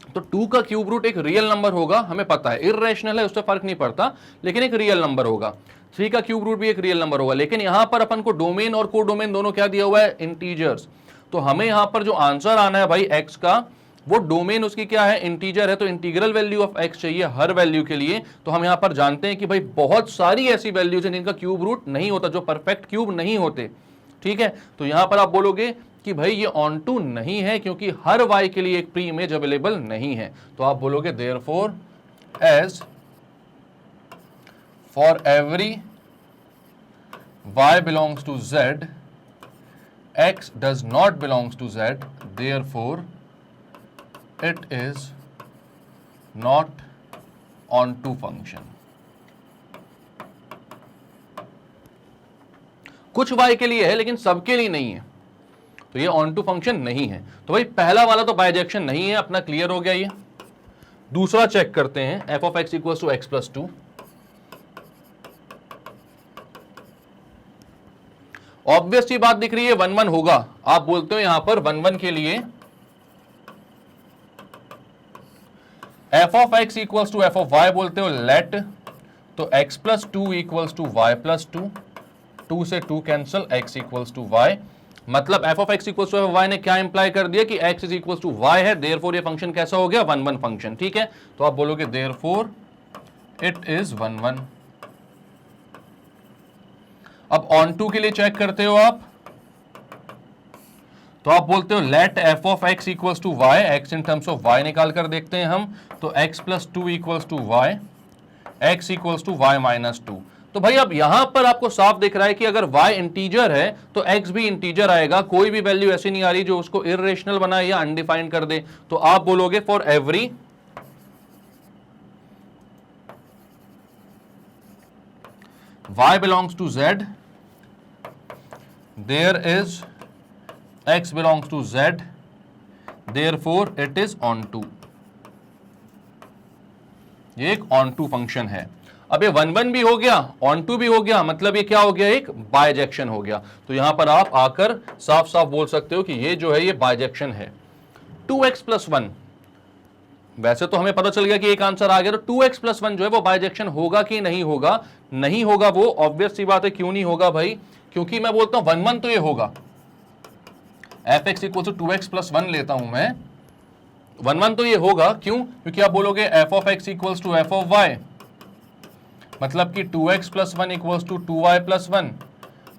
तो 2 का क्यूब रूट एक रियल नंबर होगा, हमें पता है, इर्रेशनल है उससे फर्क नहीं पड़ता, लेकिन एक रियल नंबर होगा। 3 का क्यूब रूट भी एक रियल नंबर होगा, लेकिन यहां पर अपन को डोमेन और को डोमेन दोनों क्या दिया हुआ है, इंटीजर्स। तो हमें यहां पर जो आंसर आना है भाई x का, वो डोमेन उसकी क्या है, इंटीजर है, तो इंटीग्रल वैल्यू ऑफ x चाहिए हर वैल्यू के लिए। तो हम यहां पर जानते हैं कि भाई बहुत सारी ऐसी वैल्यूज हैं जिनका क्यूब रूट नहीं होता, जो परफेक्ट क्यूब नहीं होते, ठीक है। तो यहां पर आप बोलोगे कि भाई ये ऑन टू नहीं है क्योंकि हर y के लिए एक प्री इमेज अवेलेबल नहीं है। तो आप बोलोगे therefore as for every y belongs to z, x does not belongs to z, therefore it is not onto function। कुछ y के लिए है लेकिन सबके लिए नहीं है, तो ये onto फंक्शन नहीं है। तो भाई पहला वाला तो बाइजेक्शन नहीं है, अपना क्लियर हो गया ये। दूसरा चेक करते हैं, f of x equals to x plus 2। Obvious सी बात दिख रही है, 1 1 होगा। आप बोलते हो यहां पर 1 1 के लिए f of x equals to f of y बोलते हो लेट, तो x plus 2 equals to y plus 2, 2 से 2 cancel, x equals to y। मतलब f of x equals to f of y ने क्या इंप्लाई कर दिया कि x is equals to y है, देयरफॉर ये फंक्शन कैसा हो गया, 1 1 फंक्शन, ठीक है। तो आप बोलोगे देयरफॉर इट इज 1 1। अब ऑन टू के लिए चेक करते हो आप, तो आप बोलते हो let f of x equals to y, x in terms of y निकाल कर देखते हैं हम, तो x plus 2 equals to y, x equals to y minus 2। तो भाई अब यहां पर आपको साफ दिख रहा है कि अगर y इंटीजर है तो x भी इंटीजर आएगा, कोई भी वैल्यू ऐसी नहीं आ रही जो उसको इर्रेशनल बनाए या अनडिफाइंड कर दे। तो आप बोलोगे for every y belongs to z, there is x belongs to z, therefore it is onto। ये एक onto फंक्शन है। अब ये 1 1 भी हो गया, onto भी हो गया, मतलब ये क्या हो गया, एक बाइजेक्शन हो गया। तो यहां पर आप आकर साफ साफ बोल सकते हो कि ये जो है ये बाइजेक्शन है। 2x plus 1, वैसे तो हमें पता चल गया कि एक आंसर आ गया, तो 2x plus 1 जो है वो बाइजेक्शन होगा कि नहीं होगा, नहीं होगा वो ऑब्वियस सी बात है। क्यों नहीं होगा भाई, क्योंकि मैं बोलता हूं 1 1 तो ये होगा, fx equal to 2x plus 1 लेता हूं मैं, 1 1 तो ये होगा। क्यों, क्योंकि आप बोलोगे f of x equals to f of y, मतलब कि 2x plus 1 equals to 2y plus 1,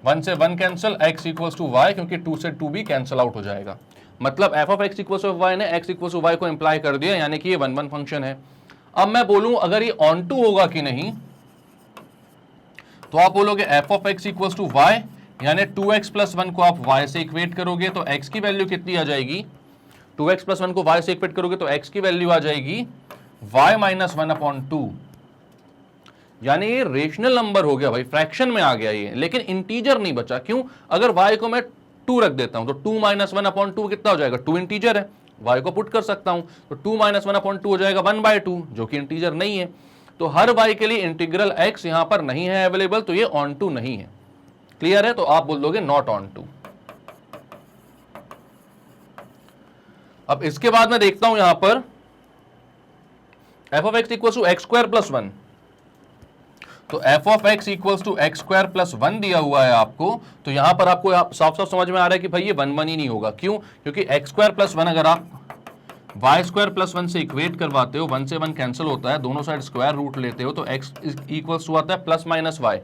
1 से 1 cancel, x equals to y, क्योंकि 2 से 2 भी कैंसिल आउट हो जाएगा। मतलब f of x equals to y ने x इक्वल्स टू y को इंप्लाई कर दिया, यानी कि ये 1 1 फंक्शन है। अब मैं बोलूं अगर ये ऑन टू होगा कि नहीं, तो आप बोलोगे f of x equals to y, यानी 2x plus 1 को आप y से इक्वेट करोगे तो x की वैल्यू कितनी आ जाएगी, 2x plus 1 को y से इक्वेट करोगे तो x की वैल्यू आ जाएगी y minus 1 upon 2, यानी ये रेशनल नंबर हो गया भाई, फ्रैक्शन में आ गया ये, लेकिन इंटीजर नहीं बचा। क्यों, अगर y को मैं 2 रख देता हूं तो 2 minus 1 upon 2 कितना हो जाएगा, 2 इंटीजर है, y को पुट कर सकता हूं, तो 2 minus 1 upon 2 हो जाएगा 1/2, जो कि इंटीजर नहीं है। तो हर y के लिए इंटीग्रल x यहां पर नहीं है अवेलेबल, तो ये ऑन टू नहीं है। क्लियर है, तो आप बोल दोगे नॉट ऑन टू। अब इसके बाद मैं देखता हूं यहां पर f of x equals to x square plus 1, तो f of x equals to x square plus 1 दिया हुआ है आपको, तो यहां पर आपको साफ साफ समझ में आ रहा है कि भाई ये 1 1 ही नहीं होगा। क्यों, क्योंकि एक्स स्क्वायर प्लस 1 अगर आप वाई स्क्वायर प्लस 1 से इक्वेट करवाते हो, 1 से 1 कैंसिल होता है, दोनों साइड स्क्वायर रूट लेते हो, तो x इक्वल्स टू आता है प्लस माइनस वाई।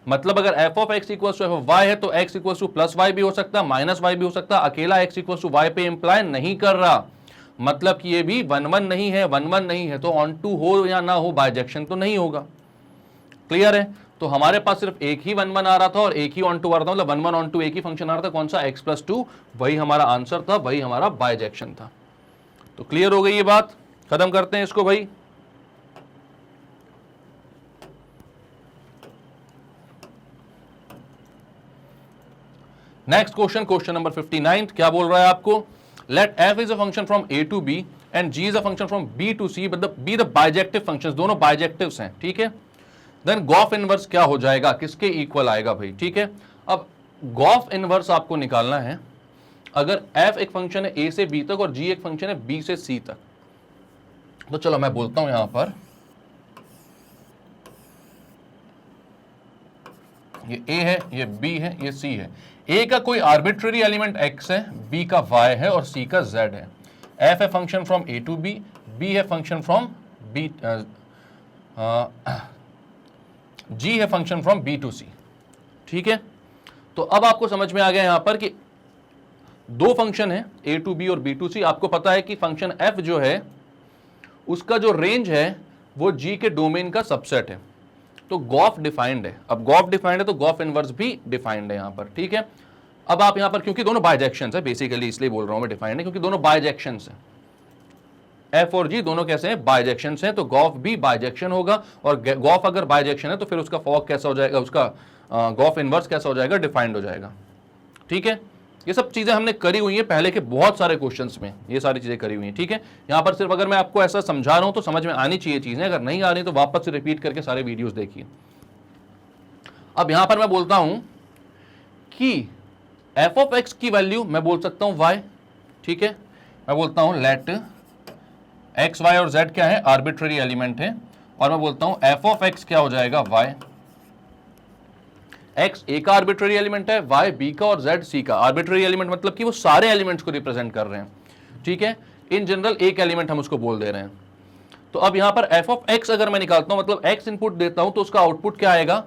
मतलब अगर f of x equals to f of y है तो x equals to plus y भी हो सकता है, माइनस वाई भी हो सकता है, अकेला x इक्वल्स टू वाई पे इंप्लाई नहीं कर रहा, मतलब कि ये भी 1 1 नहीं है, 1 1 नहीं है, तो ऑन टू हो या ना हो बाइजेक्शन तो नहीं होगा। क्लियर है, तो हमारे पास सिर्फ एक ही 1 1 आ रहा था और एक ही ऑन टू आ रहा था, मतलब 1 1 ऑन टू एक ही फंक्शन आ रहा था, कौन सा, x प्लस 2, वही हमारा आंसर था, वही हमारा बाइजेक्शन था। तो क्लियर हो गई ये बात, खत्म करते हैं इसको भाई। नेक्स्ट क्वेश्चन, क्वेश्चन नंबर 59, क्या बोल रहा है आपको, let f is a function from a to b and g is a function from b to c, but be the bijective functions, दोनों बाइजेक्टिव्स हैं, ठीक है। देन गॉफ इनवर्स क्या हो जाएगा, किसके इक्वल आएगा भाई, ठीक है। अब गॉफ इनवर्स आपको निकालना है, अगर f एक फंक्शन है a से b तक और g एक फंक्शन है b से c तक, तो चलो मैं बोलता हूं यहां पर ये a है, ये b है, ये c है। a का कोई आर्बिट्ररी एलिमेंट x है, b का y है और c का z है। एफ है function from A to B, B है फंक्शन फ्रॉम बी, जी है function from B to C. ठीक है, तो अब आपको समझ में आ गया यहां पर कि दो फंक्शन है ए टू बी और बी टू सी। आपको पता है कि फंक्शन एफ जो है उसका जो रेंज है वो जी के डोमेन का सबसेट है, तो गॉफ डिफाइंड है। अब गॉफ डिफाइंड है तो गॉफ इनवर्स भी डिफाइंड है यहां पर। ठीक है, अब आप यहां पर, क्योंकि दोनों बाइजेक्शंस है बेसिकली, इसलिए बोल रहा हूं मैं डिफाइंड है क्योंकि दोनों बाइजेक्शंस हैं, एफ और जी दोनों कैसे हैं, बाइजेक्शंस हैं, तो गॉफ भी बाइजेक्शन होगा। और गॉफ अगर बाइजेक्शन है तो फिर उसका फॉग कैसा हो जाएगा, उसका गॉफ इनवर्स कैसा हो जाएगा, डिफाइंड हो जाएगा। ठीक है, ये सब चीजें हमने करी हुई हैं पहले के बहुत सारे क्वेश्चंस में, ये सारी चीजें करी हुई हैं। ठीक है, यहां पर सिर्फ अगर मैं आपको ऐसा समझा रहा हूं तो समझ में आनी चाहिए चीजें, अगर नहीं आ रही तो वापस से रिपीट करके सारे वीडियोस देखिए। अब यहां पर मैं बोलता हूं कि एफ ऑफ एक्स की वैल्यू मैं बोल सकता हूं वाई। ठीक है, मैं बोलता हूं लेट एक्स वाई और जेड क्या है, आर्बिट्ररी एलिमेंट है, और मैं बोलता हूं एफ ऑफ एक्स क्या हो जाएगा, वाई। एक्स ए का आर्बिट्ररी एलिमेंट है, वाई बी का और जेड सी का। आर्बिट्ररी एलिमेंट मतलब कि वो सारे एलिमेंट्स को रिप्रेजेंट कर रहे हैं। ठीक है, इन जनरल एक एलिमेंट हम उसको बोल दे रहे हैं। तो अब यहां पर एफ ऑफ एक्स अगर मैं निकालता हूं, मतलब एक्स इनपुट देता हूं तो उसका आउटपुट क्या आएगा,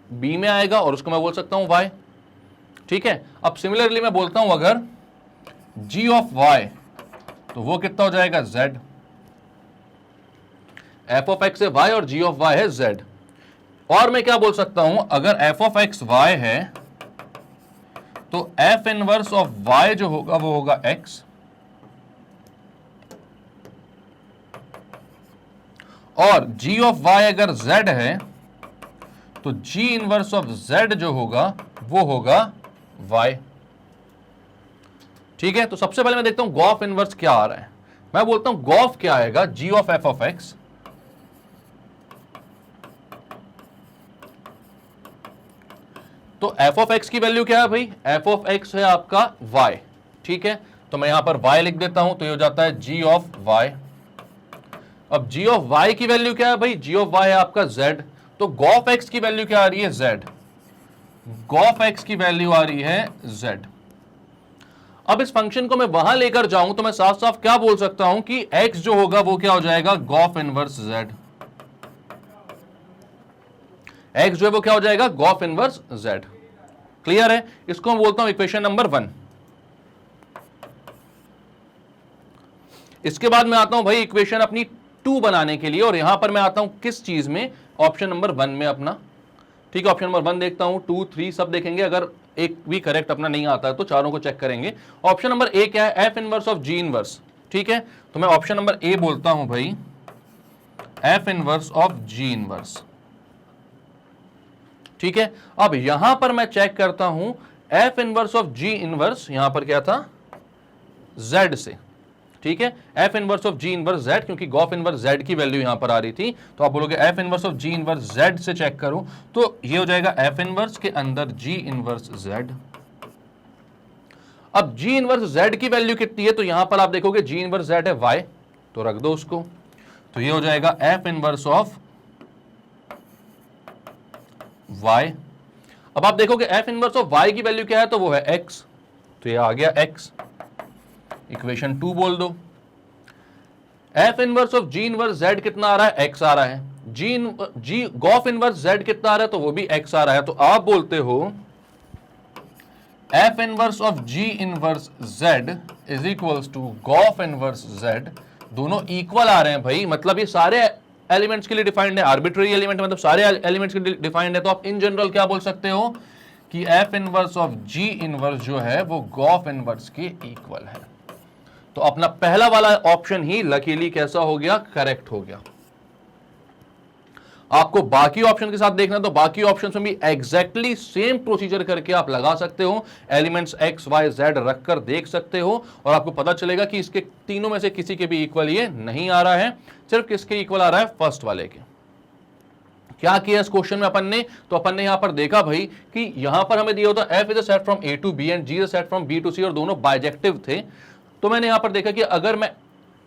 बी में आएगा, और उसको मैं बोल सकता हूं वाई। ठीक है, अब सिमिलरली मैं बोलता हूं अगर जी ऑफ वाई तो वो कितना हो जाएगा, जेड। एफ ऑफ एक्स है वाई और जी ऑफ वाई है जेड। और मैं क्या बोल सकता हूं, अगर एफ ऑफ एक्स वाई है तो एफ इनवर्स ऑफ वाई जो होगा वो होगा एक्स, और जी ऑफ वाई अगर जेड है तो जी इनवर्स ऑफ जेड जो होगा वो होगा वाई। ठीक है, तो सबसे पहले मैं देखता हूं गॉफ इनवर्स क्या आ रहा है। मैं बोलता हूं गॉफ क्या आएगा, जी ऑफ एफ ऑफ एक्स, तो एफ ऑफ एक्स की वैल्यू क्या है भाई, एफ ऑफ एक्स है आपका वाई। ठीक है, तो मैं यहां पर वाई लिख देता हूं तो ये हो जाता है जी ऑफ वाई। अब जी ऑफ वाई की वैल्यू क्या है भाई, जी ऑफ वाई है आपका जेड, तो गॉफ एक्स की वैल्यू क्या आ रही है, जेड। गॉफ एक्स की वैल्यू आ रही है जेड। अब इस फंक्शन को मैं वहां लेकर जाऊं तो मैं साफ साफ क्या बोल सकता हूं कि x जो होगा वो क्या हो जाएगा, गॉफ इनवर्स z। x जो है वो क्या हो जाएगा, गॉफ इनवर्स z। क्लियर है, इसको मैं बोलता हूं इक्वेशन नंबर 1। इसके बाद मैं आता हूं भाई इक्वेशन अपनी 2 बनाने के लिए, और यहां पर मैं आता हूं किस चीज में, ऑप्शन नंबर 1 में अपना। ठीक है, ऑप्शन नंबर 1 देखता हूं, 2 3 सब देखेंगे, अगर एक भी करेक्ट अपना नहीं आता है तो चारों को चेक करेंगे। ऑप्शन नंबर ए क्या है, F inverse of g inverse. ठीक है, तो मैं ऑप्शन नंबर ए बोलता हूं भाई, F inverse of g inverse. ठीक है, अब यहां पर मैं चेक करता हूं F inverse of g inverse, यहां पर क्या था, जेड से। ठीक है, F inverse of g inverse Z, क्योंकि गॉफ इनवर्स जेड की वैल्यू यहां पर आ रही थी, तो आप बोलोगे F inverse of g inverse Z से चेक करो, तो ये हो जाएगा एफ इनवर्स के अंदर जी इनवर्स जेड। अब जी इनवर्स जेड की वैल्यू कितनी है, तो यहां पर आप देखोगे जी इनवर्स जेड है वाई, तो रख दो उसको, तो ये हो जाएगा एफ इनवर्स ऑफ वाई। अब आप देखोगे एफ इनवर्स ऑफ वाई की वैल्यू क्या है, तो वो है एक्स, तो ये आ गया एक्स। इक्वेशन 2 बोल दो, F inverse of g inverse Z कितना आ रहा है, एक्स आ रहा है। जी गॉफ इनवर्स जेड कितना आ रहा है, तो वो भी एक्स आ रहा है। तो आप बोलते हो f inverse of g inverse z is equals to gof inverse z, दोनों इक्वल आ रहे हैं भाई, मतलब ये सारे एलिमेंट्स के लिए डिफाइंड है, आर्बिट्ररी एलिमेंट मतलब सारे एलिमेंट्स के लिए डिफाइंड है। तो आप इन जनरल क्या बोल सकते हो कि F inverse of g inverse जो है वो गॉफ इनवर्स के इक्वल है। तो अपना पहला वाला ऑप्शन ही लकीली कैसा हो गया, करेक्ट हो गया। आपको बाकी ऑप्शन के साथ देखना, तो बाकी ऑप्शन में भी एग्जैक्टली सेम प्रोसीजर करके आप लगा सकते हो, एलिमेंट्स एक्स वाई जेड रखकर देख सकते हो, और आपको पता चलेगा कि इसके तीनों में से किसी के भी इक्वल ये नहीं आ रहा है, सिर्फ किसके इक्वल आ रहा है, फर्स्ट वाले के। क्या किया इस क्वेश्चन में अपन ने, तो अपन ने यहां पर देखा भाई कि यहां पर हमें दिया होता f is a set from A to B and g is a set from B to C, और दोनों बाइजेक्टिव थे। तो मैंने यहां पर देखा कि अगर मैं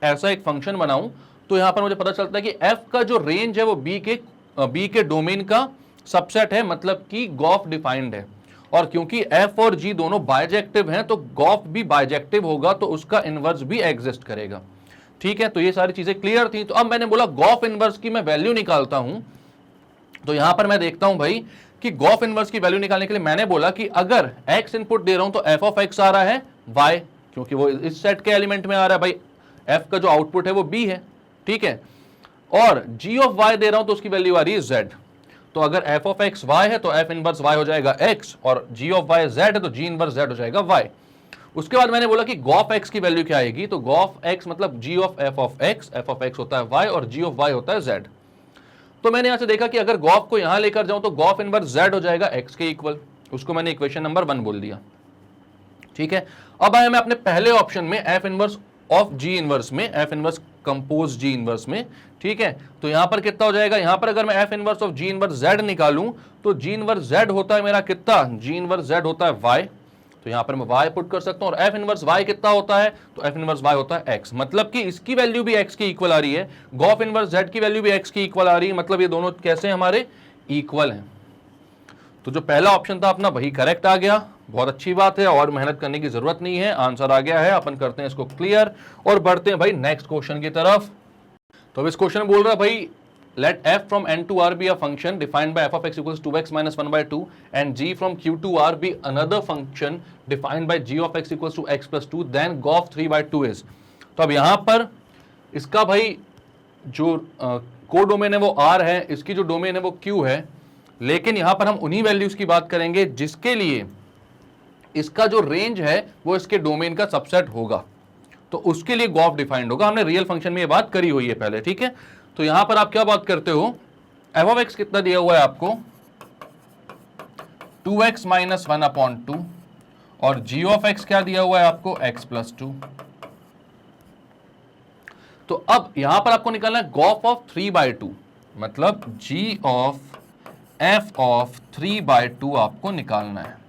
ऐसा एक फंक्शन बनाऊं तो यहां पर मुझे पता चलता है कि एफ का जो रेंज है वो बी के डोमेन का सबसेट है, मतलब कि गॉफ डिफाइंड है। और क्योंकि एफ और जी दोनों बाइजेक्टिव हैं तो गॉफ भी बाइजेक्टिव होगा, तो उसका इनवर्स भी एग्जिस्ट करेगा। ठीक है, तो ये सारी चीजें क्लियर थी। तो अब मैंने बोला गॉफ इनवर्स की मैं वैल्यू निकालता हूं, तो यहां पर मैं देखता हूं भाई कि गॉफ इनवर्स की वैल्यू निकालने के लिए मैंने बोला कि अगर x इनपुट दे रहा हूं तो f ऑफ x आ रहा है y, क्योंकि वो इस सेट के एलिमेंट में आ रहा है भाई, f का जो आउटपुट है वो b है। ठीक है, और g ऑफ y दे रहा हूं तो उसकी वैल्यू आ रही है z। तो अगर f ऑफ x y है तो f इनवर्स y हो जाएगा x, और g ऑफ y z है तो g इनवर्स z हो जाएगा y। उसके बाद मैंने बोला कि गॉफ x की वैल्यू क्या आएगी, तो गॉफ x मतलब g of f of x होता है y और g ऑफ y होता है z। तो मैंने यहां से देखा कि अगर गॉफ को यहां लेकर जाऊं तो गॉफ इनवर्स z हो जाएगा x के इक्वल, उसको मैंने इक्वेशन नंबर 1 बोल दिया। ठीक है, अब आया मैं अपने पहले ऑप्शन में f inverse of g inverse में, f inverse compose g inverse में। ठीक है, तो यहां पर कितना हो जाएगा, यहां पर अगर मैं f inverse of g inverse z निकालूं तो g इनवर्स z होता है मेरा कितना, g इनवर्स z होता है y, तो यहां पर मैं y पुट कर सकता हूं, और f इनवर्स y कितना होता है, तो f इनवर्स y होता है x, मतलब कि इसकी वैल्यू भी x की इक्वल आ रही है, गॉफ इनवर्स z की वैल्यू भी x की इक्वल आ रही है, मतलब ये दोनों कैसे हमारे इक्वल हैं। तो जो पहला ऑप्शन था अपना वही करेक्ट आ गया, बहुत अच्छी बात है, और मेहनत करने की जरूरत नहीं है, आंसर आ गया है। अपन करते हैं इसको क्लियर और बढ़ते हैं भाई नेक्स्ट क्वेश्चन की तरफ। तो अब इस क्वेश्चन में बोल रहा है भाई let f from n to r be a function defined by f of x equals 2x minus 1 by 2 and g from q to r be another function defined by g of x equals to x plus 2, then gof 3 by 2 is। तो अब यहां पर इसका भाई जो को डोमेन है वो r है, इसकी जो डोमेन है वो q है, लेकिन यहां पर हम उन्हीं वैल्यूज की बात करेंगे जिसके लिए इसका जो रेंज है वो इसके डोमेन का सबसेट होगा, तो उसके लिए गॉफ डिफाइंड होगा। हमने रियल फंक्शन में ये बात करी हुई है पहले। ठीक है, तो यहां पर आप क्या बात करते हो, एफ ऑफ एक्स कितना दिया हुआ है आपको 2x माइनस 1 अपॉन 2, और g ऑफ x क्या दिया हुआ है आपको x प्लस 2। तो अब यहां पर आपको निकालना है गॉफ ऑफ 3 बाई 2, मतलब g of f of 3 by 2 आपको निकालना है।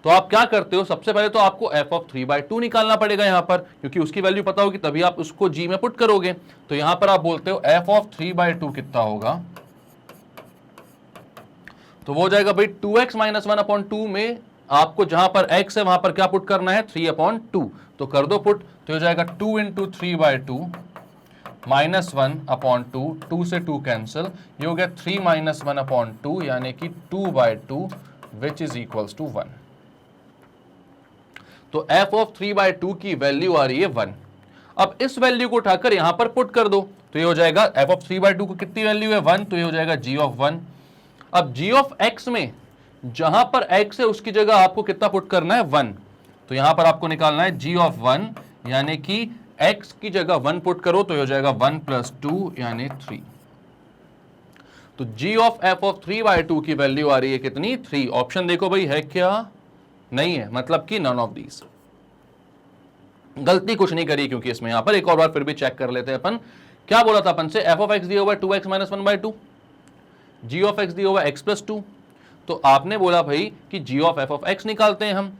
तो आप क्या करते हो, सबसे पहले तो आपको f ऑफ 3 बाई 2 निकालना पड़ेगा यहां पर, क्योंकि उसकी वैल्यू पता होगी तभी आप उसको g में पुट करोगे। तो यहां पर आप बोलते हो f ऑफ 3 बाई 2 कितना होगा, तो वो हो जाएगा भाई 2x माइनस 1 अपॉन 2 में आपको जहां पर x है वहां पर क्या पुट करना है 3 अपॉन 2, तो कर दो पुट, तो हो जाएगा 2 इंटू 3 बाई 2 माइनस 1 अपॉन 2, 2 से 2 कैंसिल, ये हो गया 3 माइनस 1 अपॉन 2 यानी कि 2 by 2 which is equals to 1। तो f ऑफ 3 बाई 2 की वैल्यू आ रही है 1। अब इस वैल्यू को उठाकर यहां पर पुट कर दो, तो ये हो जाएगा f ऑफ 3 बाई 2 को कितनी वैल्यू है 1, तो ये हो जाएगा g ऑफ 1। अब g ऑफ x में जहां पर x है उसकी जगह आपको कितना पुट करना है 1, तो यहां पर आपको निकालना है g ऑफ 1, यानी कि x की जगह 1 पुट करो तो ये हो जाएगा 1 प्लस 2 यानी 3। तो g of f of 3 by 2 की वैल्यू आ रही है कितनी 3। ऑप्शन देखो भाई है क्या, नहीं है, मतलब कि नन ऑफ दीज। गलती कुछ नहीं करी, क्योंकि इसमें यहां पर एक और बार फिर भी चेक कर लेते हैं अपन। क्या बोला था अपन से, f ऑफ x दिया हुआ है 2x minus 1 by 2, g of x दिया हुआ है x प्लस 2, तो आपने बोला भाई कि g of f of x निकालते हैं हम।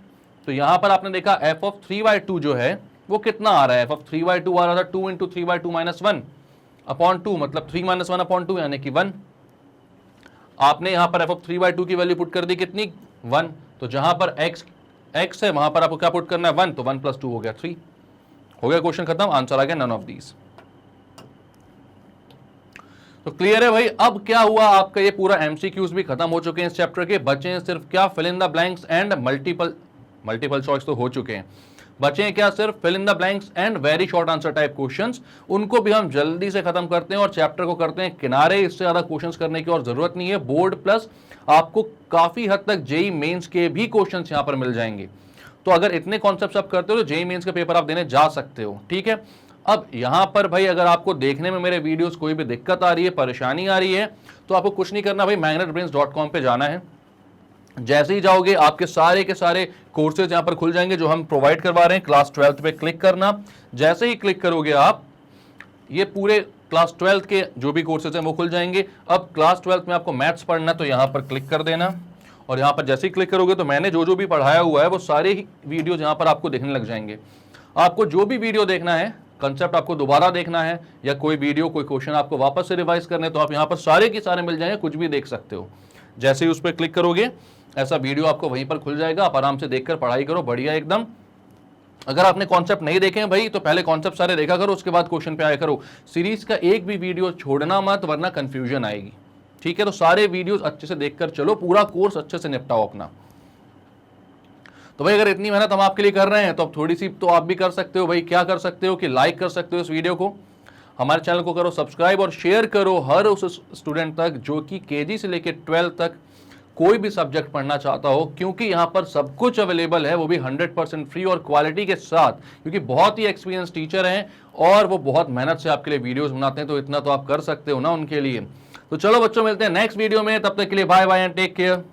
तो यहां पर आपने देखा f ऑफ 3 बाई 2 जो है वो कितना आ रहा है, f ऑफ 3 बाई 2 आ रहा था 2 इंटू 3 बाई 2 माइनस 1 अपॉन 2, मतलब 3 माइनस 1 अपॉन 2 यानी कि 1। आपने यहां पर f ऑफ 3 बाई 2 की वैल्यू पुट कर दी कितनी 1, तो जहां पर x है वहां पर आपको क्या पुट करना है 1, तो 1 प्लस 2 हो गया 3। हो गया क्वेश्चन खत्म, आंसर आ गया नन ऑफ दीज। तो क्लियर है भाई। अब क्या हुआ, आपका ये पूरा एमसीक्यूज भी खत्म हो चुके हैं इस चैप्टर के, बचे हैं सिर्फ क्या fill in the blanks and multiple choice तो हो चुके हैं, बचे हैं क्या सिर्फ fill in the blanks and very short answer type questions. उनको भी हम जल्दी से खत्म करते हैं और चैप्टर को करते हैं किनारे। इससे ज्यादा क्वेश्चंस करने की और जरूरत नहीं है। बोर्ड प्लस आपको काफी हद तक जेई मेंस के भी क्वेश्चंस यहां पर मिल जाएंगे। तो अगर इतने कॉन्सेप्ट्स आप करते हो तो जेई मेंस का पेपर आप देने जा सकते हो। ठीक है, अब यहां पर भाई अगर आपको देखने में मेरे वीडियोस कोई भी दिक्कत आ रही है, परेशानी आ रही है, तो आपको कुछ नहीं करना भाई, magnetbrains.com पे जाना है। जैसे ही जाओगे आपके सारे के सारे कोर्सेज यहां पर खुल जाएंगे जो हम प्रोवाइड करवा रहे हैं। क्लास 12 पे क्लिक करना, जैसे ही क्लिक करोगे आप ये पूरे क्लास 12 के जो भी कोर्सेज हैं वो खुल जाएंगे। अब क्लास 12 में आपको मैथ्स पढ़ना तो यहां पर क्लिक कर देना, और यहां पर जैसे ही क्लिक करोगे तो मैंने जो जो भी पढ़ाया हुआ है वो सारे ही वीडियोज यहां पर आपको दिखने लग जाएंगे। आपको जो भी वीडियो देखना है, कंसेप्ट आपको दोबारा देखना है, या कोई वीडियो कोई क्वेश्चन आपको वापस से रिवाइज करने, तो आप यहां पर सारे के सारे मिल जाएंगे, कुछ भी देख सकते हो। जैसे ही उस पर क्लिक करोगे ऐसा वीडियो आपको वहीं पर खुल जाएगा, आप आराम से देखकर पढ़ाई करो, बढ़िया एकदम। अगर आपने कॉन्सेप्ट नहीं देखे हैं भाई तो पहले कॉन्सेप्ट सारे देखा करो, उसके बाद क्वेश्चन पे आया करो। सीरीज का एक भी वीडियो छोड़ना मत, वरना कंफ्यूजन आएगी, ठीक है। तो सारे वीडियोस अच्छे से देखकर चलो, पूरा कोर्स अच्छे से निपटाओ अपना। तो भाई अगर इतनी मेहनत हम आपके लिए कर रहे हैं तो अब थोड़ी सी तो आप भी कर सकते हो भाई। क्या कर सकते हो कि लाइक कर सकते हो इस वीडियो को, हमारे चैनल को करो सब्सक्राइब और शेयर करो हर उस स्टूडेंट तक जो कि केजी से लेकर 12 तक कोई भी सब्जेक्ट पढ़ना चाहता हो, क्योंकि यहाँ पर सब कुछ अवेलेबल है, वो भी 100% फ्री और क्वालिटी के साथ, क्योंकि बहुत ही एक्सपीरियंस टीचर हैं और वो बहुत मेहनत से आपके लिए वीडियोस बनाते हैं। तो इतना तो आप कर सकते हो ना उनके लिए। तो चलो बच्चों, मिलते हैं नेक्स्ट वीडियो में, तब तक के लिए bye bye and take care.